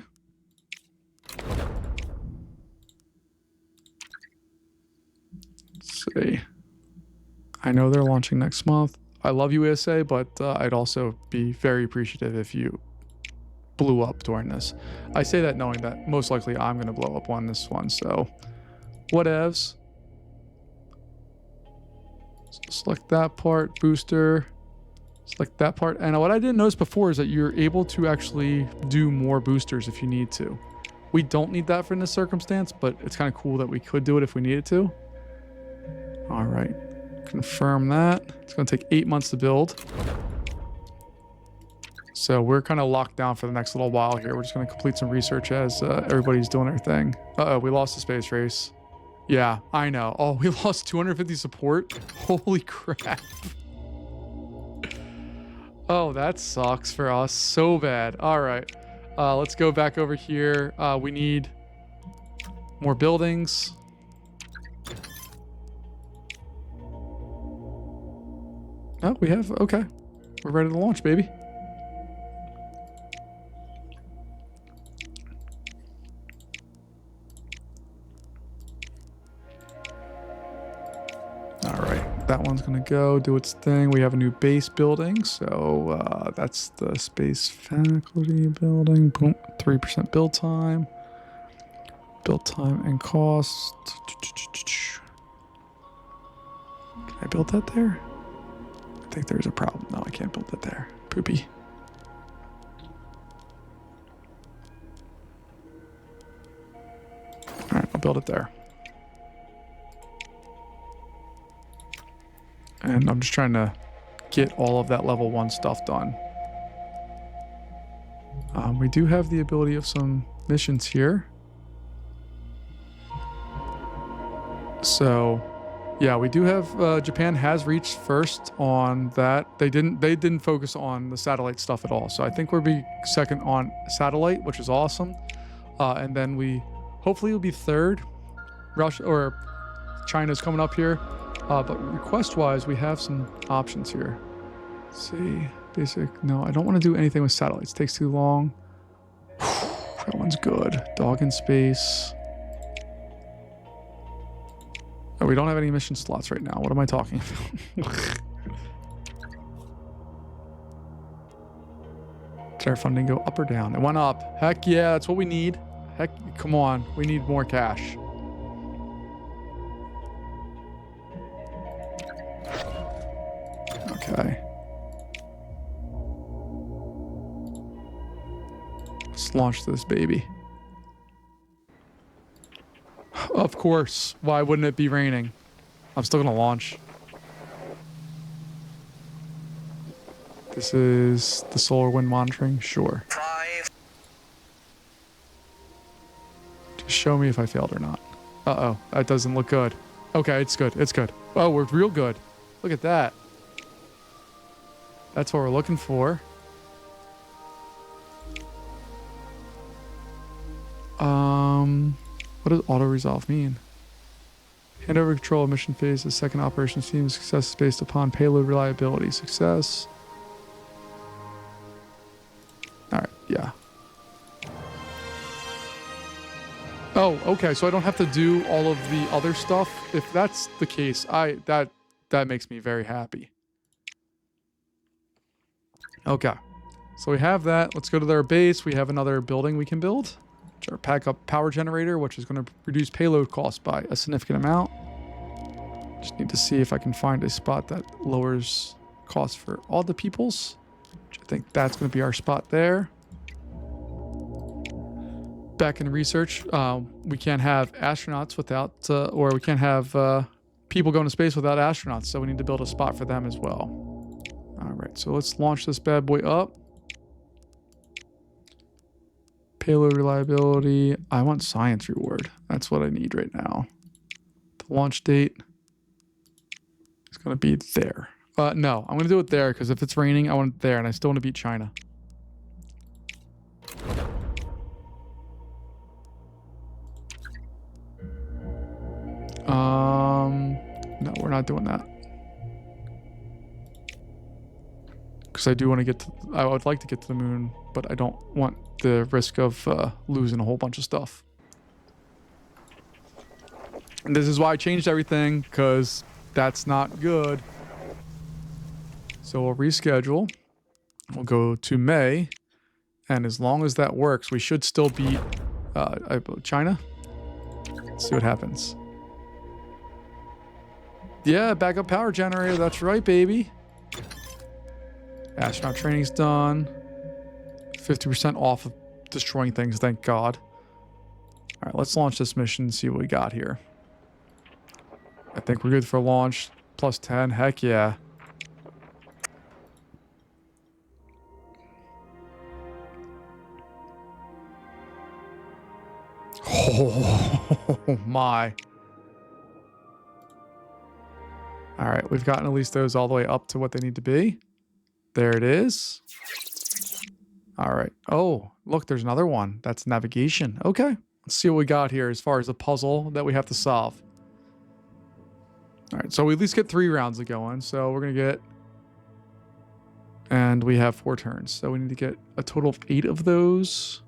S1: Let's see. I know they're launching next month. I love USA, but I'd also be very appreciative if you blew up during this. I say that knowing that most likely I'm going to blow up on this one, so whatevs. So select that part, booster, select that part. And what I didn't notice before is that you're able to actually do more boosters if you need to. We don't need that for this circumstance, but it's kind of cool that we could do it if we needed to. All right, confirm that. It's going to take 8 months to build. So we're kind of locked down for the next little while here. We're just going to complete some research as everybody's doing their thing. Uh-oh, we lost the space race. Yeah, I know. Oh, we lost 250 support. Holy crap. Oh, that sucks for us so bad. All right, let's go back over here. We need more buildings. Oh, we have, okay. We're ready to launch, baby. That one's gonna go do its thing. We have a new base building, so that's the space faculty building. Boom, 3% build time and cost. Can I build that there? I think there's a problem. No, I can't build that there. Poopy. All right, I'll build it there. And I'm just trying to get all of that level 1 stuff done. We do have the ability of some missions here. So, yeah, we do have, Japan has reached first on that. They didn't focus on the satellite stuff at all. So I think we'll be second on satellite, which is awesome. And then hopefully we'll be third. Russia or China's coming up here. But request-wise, we have some options here. Let's see, basic. No, I don't want to do anything with satellites. It takes too long. That one's good. Dog in space. Oh, we don't have any mission slots right now. What am I talking about? Did our funding go up or down? It went up. Heck yeah, that's what we need. Heck, come on. We need more cash. Okay. Let's launch this baby. Of course. Why wouldn't it be raining? I'm still gonna launch. This is the solar wind monitoring? Sure.
S2: 5.
S1: Just show me if I failed or not. Uh-oh. That doesn't look good. Okay, it's good. It's good. Oh, we're real good. Look at that. That's what we're looking for. What does auto-resolve mean? Hand over control of mission phase. The second operations team success is based upon payload reliability. Success. All right, yeah. Oh, Oh, okay. So I don't have to do all of the other stuff. If that's the case, that makes me very happy. Okay. So we have that. Let's go to their base. We have another building we can build. Our backup power generator, which is going to reduce payload costs by a significant amount. Just need to see if I can find a spot that lowers costs for all the peoples. Which I think that's going to be our spot there. Back in research, we can't have astronauts without, or we can't have people going to space without astronauts. So we need to build a spot for them as well. All right, so let's launch this bad boy up. Payload reliability. I want science reward. That's what I need right now. The launch date is going to be there. No, I'm going to do it there because if it's raining, I want it there, and I still want to beat China. No, we're not doing that. Because I do want to get to... I would like to get to the moon, but I don't want the risk of losing a whole bunch of stuff. And this is why I changed everything, because that's not good. So we'll reschedule. We'll go to May. And as long as that works, we should still beat China. Let's see what happens. Yeah, backup power generator. That's right, baby. Astronaut training's done. 50% off of destroying things, thank God. All right, let's launch this mission and see what we got here. I think we're good for launch. Plus 10, heck yeah. Oh my. All right, we've gotten at least those all the way up to what they need to be. There it is. All right. Oh, look, there's another one. That's navigation. Okay. Let's see what we got here as far as the puzzle that we have to solve. All right. So we at least get 3 rounds of going. So we're going to get... And we have 4 turns. So we need to get a total of 8 of those.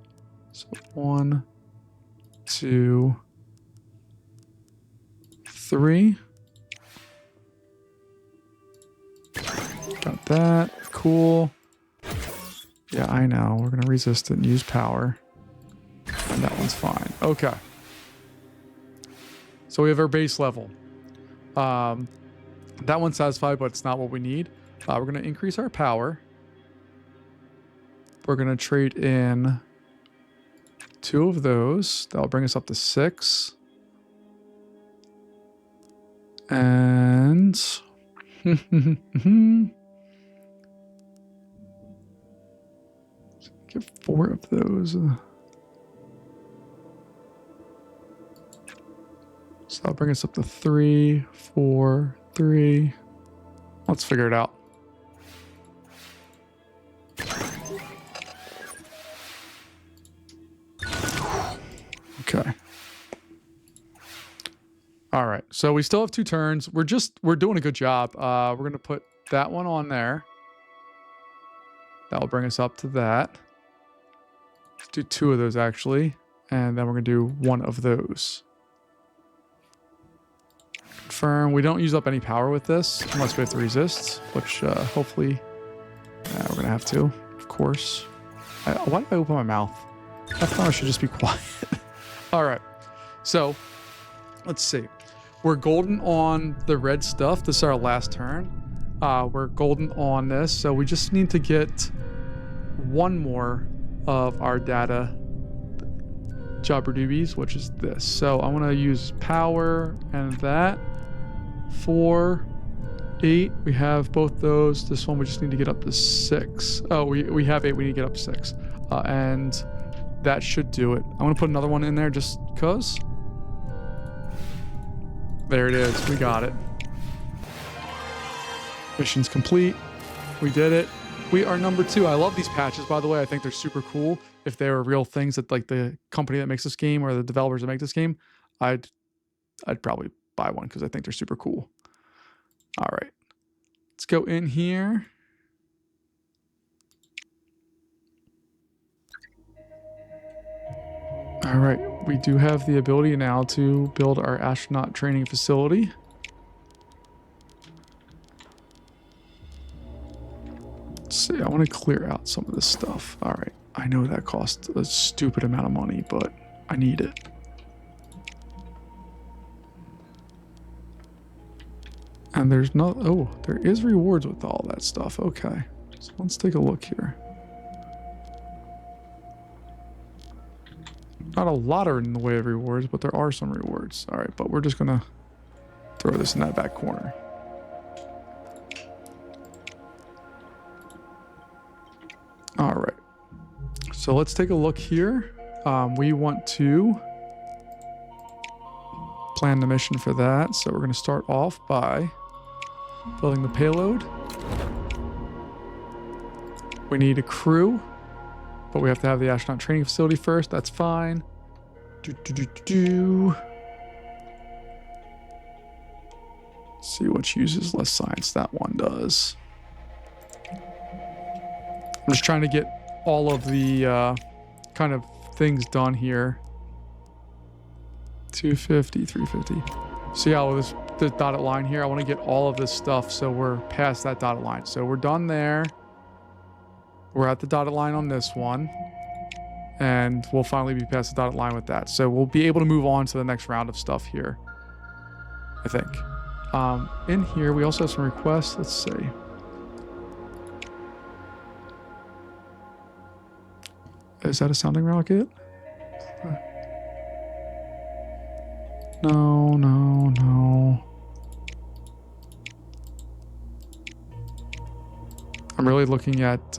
S1: So 1, 2, 3. Got that. Cool. Yeah, I know. We're going to resist it and use power. And that one's fine. Okay. So we have our base level. That one's satisfied, but it's not what we need. We're going to increase our power. We're going to trade in 2 of those. That'll bring us up to 6. And... Get 4 of those. So that'll bring us up to 3, 4, 3. Let's figure it out. Okay. All right. So we still have 2 turns. We're doing a good job. We're going to put that one on there. That will bring us up to that. Let's do 2 of those actually. And then we're going to do 1 of those. Confirm. We don't use up any power with this unless we have to resist, which hopefully we're going to have to, of course. Why did I open my mouth? I thought I should just be quiet. All right. So let's see. We're golden on the red stuff. This is our last turn. We're golden on this. So we just need to get 1 more of our data jobber-doobies, which is this. So I want to use power and that. 4, 8. We have both those. This one we just need to get up to 6. Oh, we have 8. We need to get up to 6. And that should do it. I'm going to put another one in there just because. There it is. We got it. Mission's complete. We did it. We are number 2. I love these patches, by the way. I think they're super cool. If they were real things that like the company that makes this game or the developers that make this game, I'd probably buy one because I think they're super cool. All right. Let's go in here. All All right, we do have the ability now to build our astronaut training facility. Let's see, I want to clear out some of this stuff. All right, I know that costs a stupid amount of money, but I need it. And there's no, oh, there is rewards with all that stuff. Okay, so let's take a look here. Not a lot are in the way of rewards, but there are some rewards. All right, but we're just gonna throw this in that back corner. All right, so let's take a look here. We want to plan the mission for that. So we're gonna start off by building the payload. We need a crew, but we have to have the astronaut training facility first. That's fine. See which uses less science. That one does. I'm just trying to get all of the kind of things done here. 250, 350. See how this dotted line here? I want to get all of this stuff so we're past that dotted line. So we're done there. We're at the dotted line on this one. And we'll finally be past the dotted line with that. So we'll be able to move on to the next round of stuff here, I think. In here, we also have some requests. Let's see. Is that a sounding rocket? No, no, no. I'm really looking at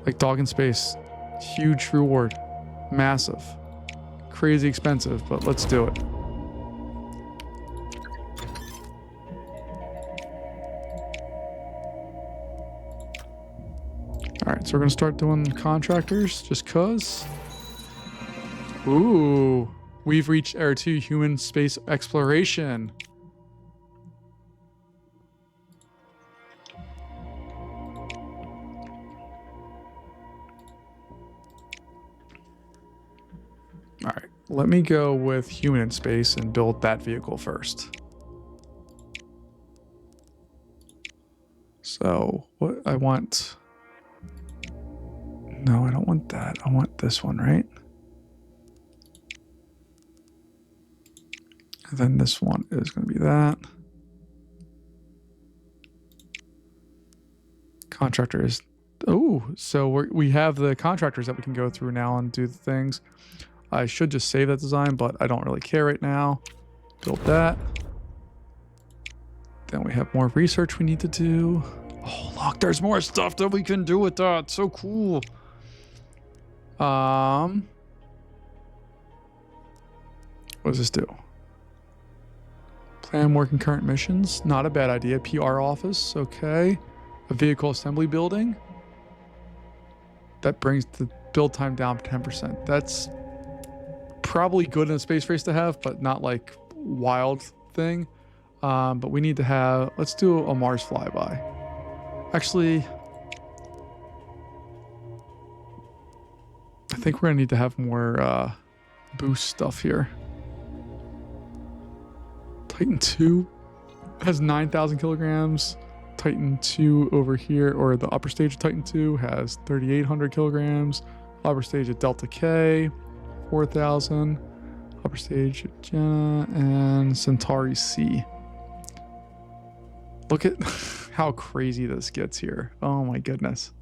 S1: like Dog in Space. Huge reward. Massive. Crazy expensive, but let's do it. Alright, so we're going to start doing contractors just cuz. Ooh. We've reached Era 2 human space exploration. All right, let me go with human in space and build that vehicle first. So what I want, no, I don't want that. I want this one, right? And then this one is going to be that. Contractors. Oh, so we have the contractors that we can go through now and do the things. I should just save that design, but I don't really care right now. Build that. Then we have more research we need to do. Oh, look, there's more stuff that we can do with that. So cool. What does this do? Plan working current missions. Not a bad idea. PR office. Okay. A vehicle assembly building. That brings the build time down 10%. That's probably good in a space race to have, but not like wild thing. But we need to have, let's do a Mars flyby. Actually, I think we're gonna need to have more boost stuff here. Titan 2 has 9,000 kilograms. Titan 2 over here, or the upper stage of Titan 2 has 3,800 kilograms. Upper stage of Delta K, 4,000. Upper stage of Jenna and Centauri C. Look at how crazy this gets here. Oh my goodness.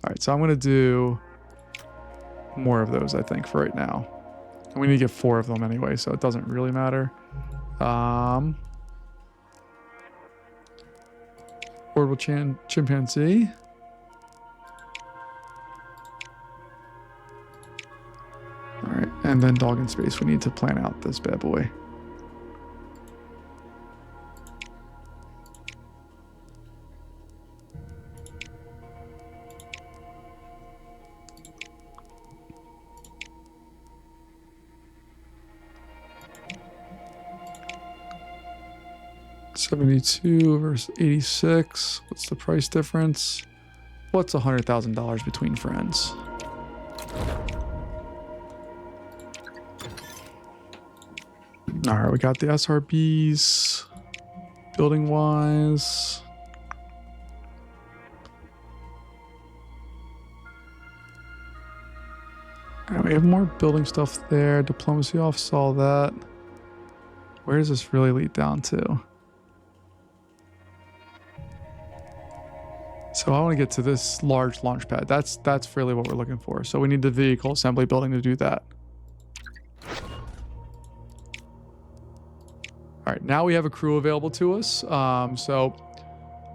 S1: All right, so I'm going to do more of those, I think, for right now. And we need to get 4 of them anyway, so it doesn't really matter. Orbital chimpanzee. All right, and then Dog in Space. We need to plan out this bad boy. $72 versus 86. What's the price difference? What's $100,000 between friends? All right, we got the SRBs building wise. All right, we have more building stuff there. Diplomacy office, all that. Where does this really lead down to? So I want to get to this large launch pad. That's really what we're looking for. So we need the vehicle assembly building to do that. All right, now we have a crew available to us. So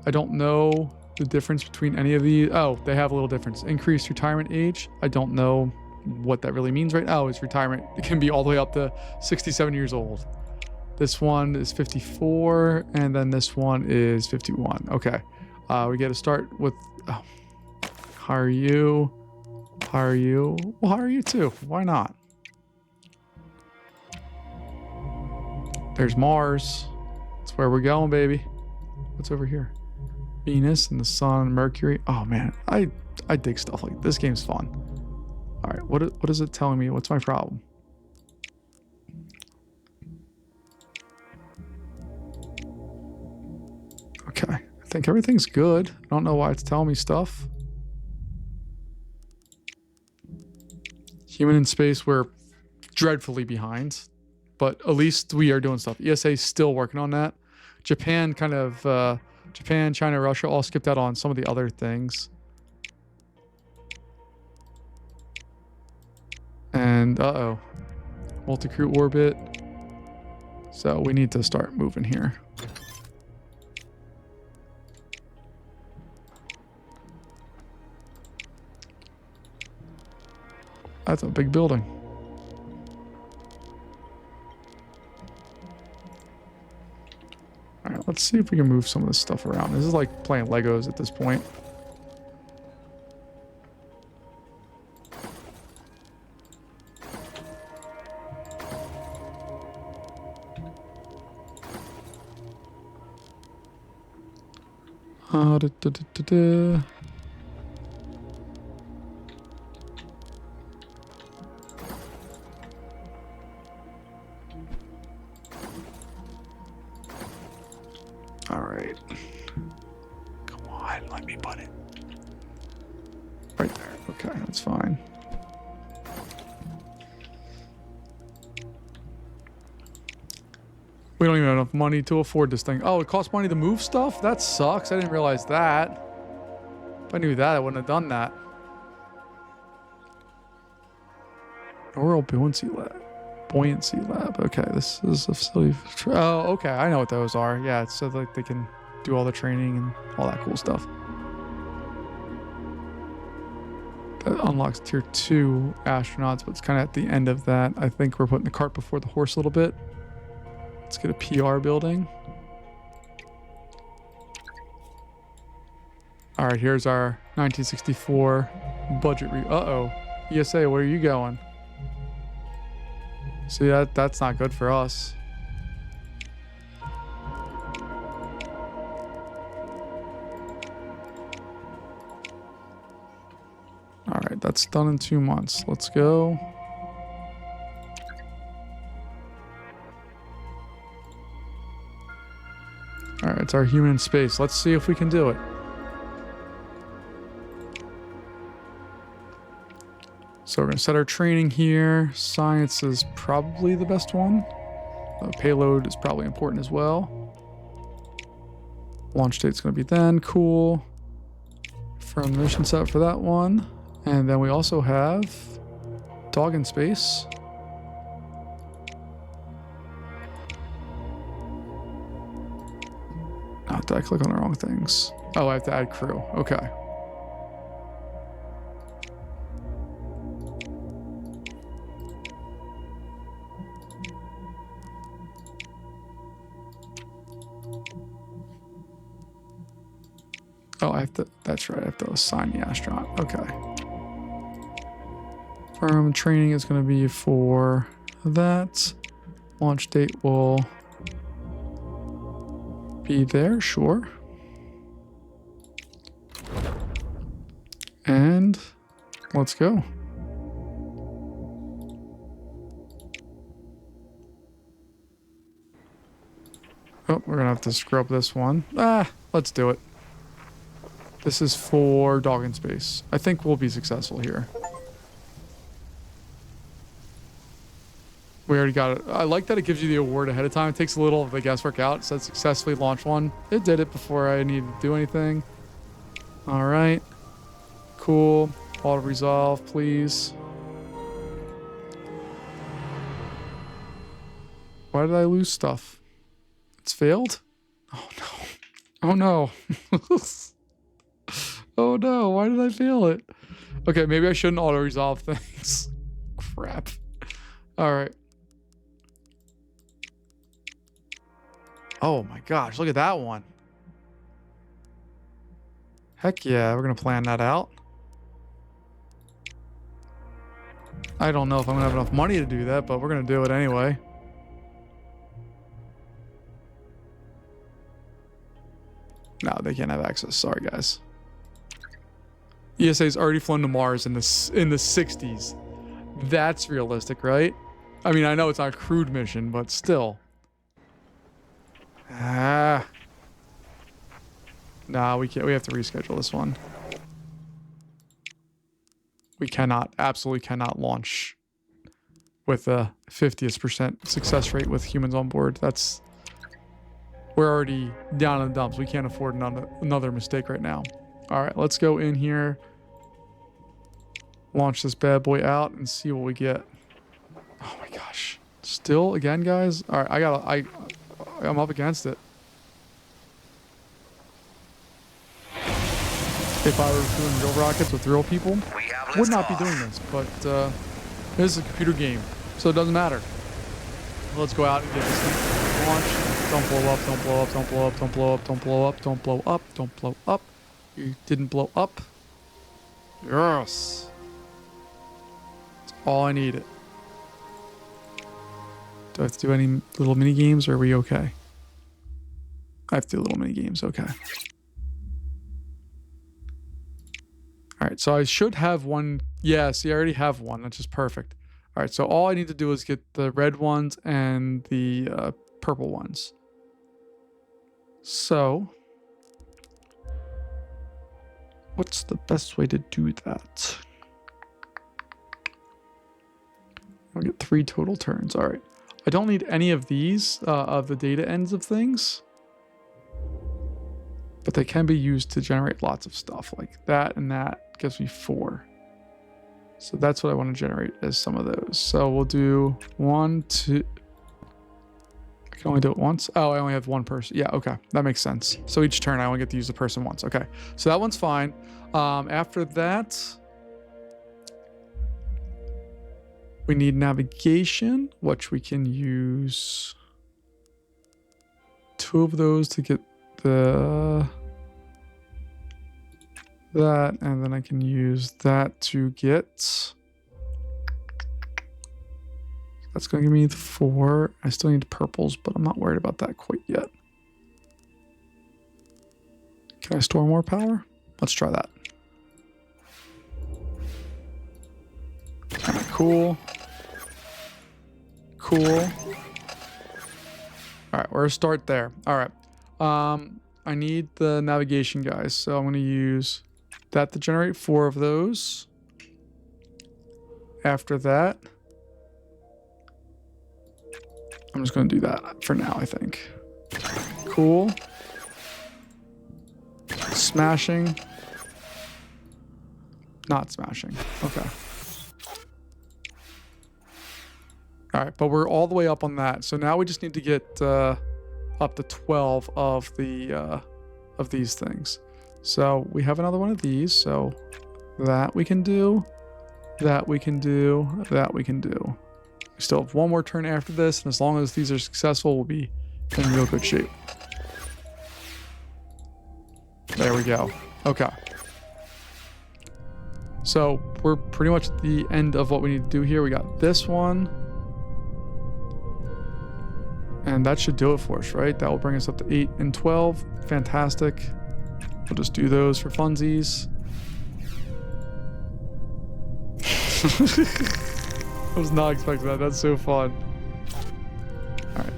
S1: I don't know the difference between any of these. Oh, they have a little difference. Increased retirement age. I don't know what that really means right now. It's retirement. It can be all the way up to 67 years old. This one is 54, and then this one is 51. Okay. We get to start with hire you. Hire you. We'll hire you too. Why not? There's Mars. That's where we're going, baby. What's over here? Venus and the Sun, Mercury. Oh man, I dig stuff like this. Game's fun. All right, what is it telling me? What's my problem? Okay, I think everything's good. I don't know why it's telling me stuff. Human in space, we're dreadfully behind, but at least we are doing stuff. ESA is still working on that. Japan Japan, China, Russia all skipped out on some of the other things. And multi-crew orbit. So we need to start moving here. That's a big building. All right, let's see if we can move some of this stuff around. This is like playing Legos at this point. Da, da, da, da, da. All right. Come on, let me put it. Right there. Okay, that's fine. We don't even have enough money to afford this thing. Oh, it costs money to move stuff? That sucks. I didn't realize that. If I knew that, I wouldn't have done that. Oral buoyancy lab. Buoyancy lab. Okay, this is a facility. Oh, okay. I know what those are. Yeah, it's so like they can do all the training and all that cool stuff. That unlocks tier 2 astronauts, but it's kind of at the end of that. I think we're putting the cart before the horse a little bit. Let's get a PR building. All right, here's our 1964 budget. Uh-oh. ESA, where are you going? See, that's not good for us. All right, that's done in 2 months. Let's go. All right, it's our human in space. Let's see if we can do it. So we're going to set our training here. Science is probably the best one. Payload is probably important as well. Launch date's going to be then. Cool. Firm mission set for that one. And then we also have dog in space. Not that I click on the wrong things. Oh, I have to add crew. Okay. Oh, I have to, that's right. I have to assign the astronaut. Okay. Firm training is going to be for that. Launch date will be there, sure. And let's go. Oh, we're gonna have to scrub this one. Let's do it. This is for dogging space. I think we'll be successful here. We already got it. I like that it gives you the award ahead of time. It takes a little of the guesswork out. It says successfully launch one. It did it before I needed to do anything. All right. Cool. Auto resolve, please. Why did I lose stuff? It's failed? Oh no. Oh no. Oh no, why did I fail it? Okay, maybe I shouldn't auto resolve things. Crap. All right. Oh my gosh, look at that one. Heck yeah, we're gonna plan that out. I don't know if I'm gonna have enough money to do that, but we're gonna do it anyway. No, they can't have access. Sorry, guys. ESA's already flown to Mars in the 60s. That's realistic, right? I mean, I know it's not a crewed mission, but still. Nah, we can't. We have to reschedule this one. We cannot, absolutely cannot launch with a 50th% success rate with humans on board. We're already down in the dumps. We can't afford another mistake right now. All right, let's go in here, launch this bad boy out, and see what we get. Oh my gosh! Still again, guys. All right, I'm up against it. If I were doing real rockets with real people, would not be doing this. But this is a computer game, so it doesn't matter. Let's go out and get this thing launched. Don't blow up, don't blow up, don't blow up, don't blow up, don't blow up, don't blow up, don't blow up. You didn't blow up. Yes. That's all I needed. Do I have to do any little mini games, or are we okay? I have to do little mini games, okay. All right, so I should have one. Yeah, see, I already have one. That's just perfect. All right, so all I need to do is get the red ones and the purple ones. So, what's the best way to do that? I'll get 3 total turns. All right. I don't need any of these, of the data ends of things. But they can be used to generate lots of stuff. Like that and that gives me 4. So that's what I want to generate as some of those. So we'll do 1, 2. I can only do it once. Oh, I only have one person. Yeah, okay. That makes sense. So each turn I only get to use the person once. Okay. So that one's fine. After that, we need navigation, which we can use 2 of those to get that, and then I can use that to get. That's going to give me the 4. I still need purples, but I'm not worried about that quite yet. Can I store more power? Let's try that. Kind of cool. Cool. All right, we're gonna start there. All right. I need the navigation, guys. So I'm going to use that to generate 4 of those. After that, I'm just going to do that for now, I think. Cool. Smashing. Not smashing. Okay. All right, but we're all the way up on that. So now we just need to get up to 12 of these things. So we have another one of these. So that we can do, that we can do, that we can do. We still have one more turn after this, and as long as these are successful, we'll be in real good shape. There we go. Okay. So we're pretty much at the end of what we need to do here. We got this one. And that should do it for us, right? That will bring us up to 8 and 12. Fantastic. We'll just do those for funsies. I was not expecting that. That's so fun. All right.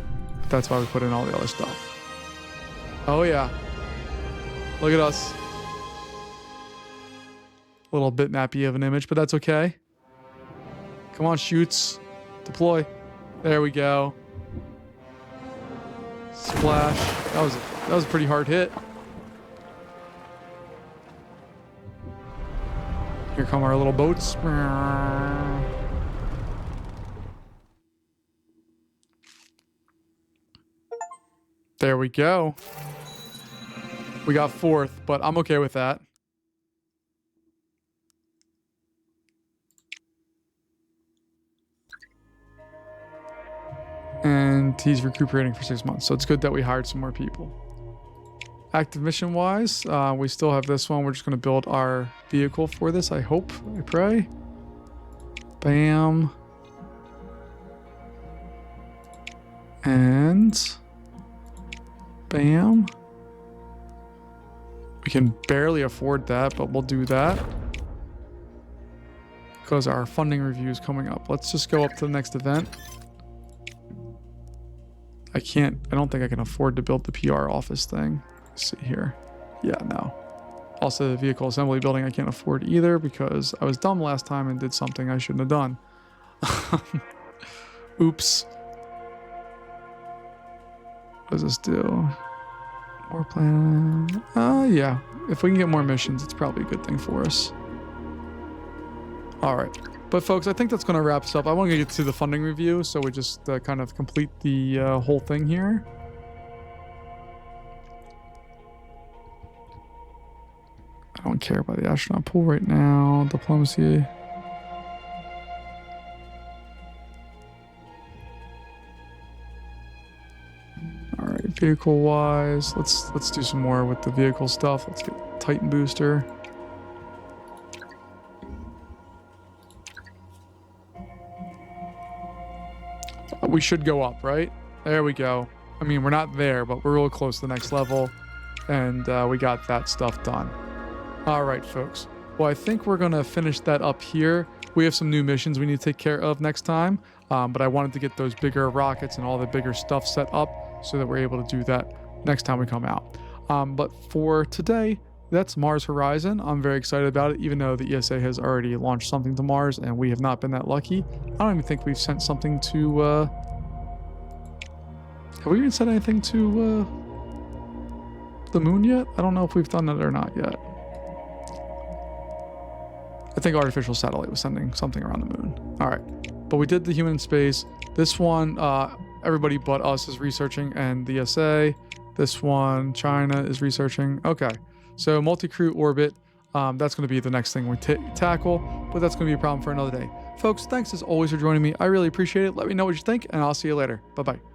S1: That's why we put in all the other stuff. Oh, yeah. Look at us. A little bit nappy of an image, but that's okay. Come on, shoots. Deploy. There we go. Splash. That was a pretty hard hit. Here come our little boats. There we go. We got 4th, but I'm okay with that. And he's recuperating for 6 months. So it's good that we hired some more people. Active mission wise, we still have this one. We're just going to build our vehicle for this. I hope, I pray. Bam. And bam. We can barely afford that, but we'll do that. Because our funding review is coming up. Let's just go up to the next event. I don't think I can afford to build the PR office thing. Let's see here. Yeah, no. Also, the vehicle assembly building I can't afford either because I was dumb last time and did something I shouldn't have done. Oops. What does this do? More plan. Yeah. If we can get more missions, it's probably a good thing for us. All right. But folks, I think that's going to wrap us up. I want to get to the funding review, so we just kind of complete the whole thing here. I don't care about the astronaut pool right now. Diplomacy. All right, vehicle wise, let's do some more with the vehicle stuff. Let's get Titan booster. We should go up, right? There we go. I mean, we're not there, but we're real close to the next level. And we got that stuff done. All right, folks. Well, I think we're going to finish that up here. We have some new missions we need to take care of next time. But I wanted to get those bigger rockets and all the bigger stuff set up so that we're able to do that next time we come out. But for today, that's Mars Horizon. I'm very excited about it, even though the ESA has already launched something to Mars and we have not been that lucky. I don't even think we've sent something to... Have we even sent anything to the moon yet? I don't know if we've done that or not yet. I think Artificial Satellite was sending something around the moon. All right. But we did the human in space. This one, everybody but us is researching, and the ESA. This one, China is researching. Okay. So multi-crew orbit. That's going to be the next thing we tackle, but that's going to be a problem for another day. Folks, thanks as always for joining me. I really appreciate it. Let me know what you think, and I'll see you later. Bye-bye.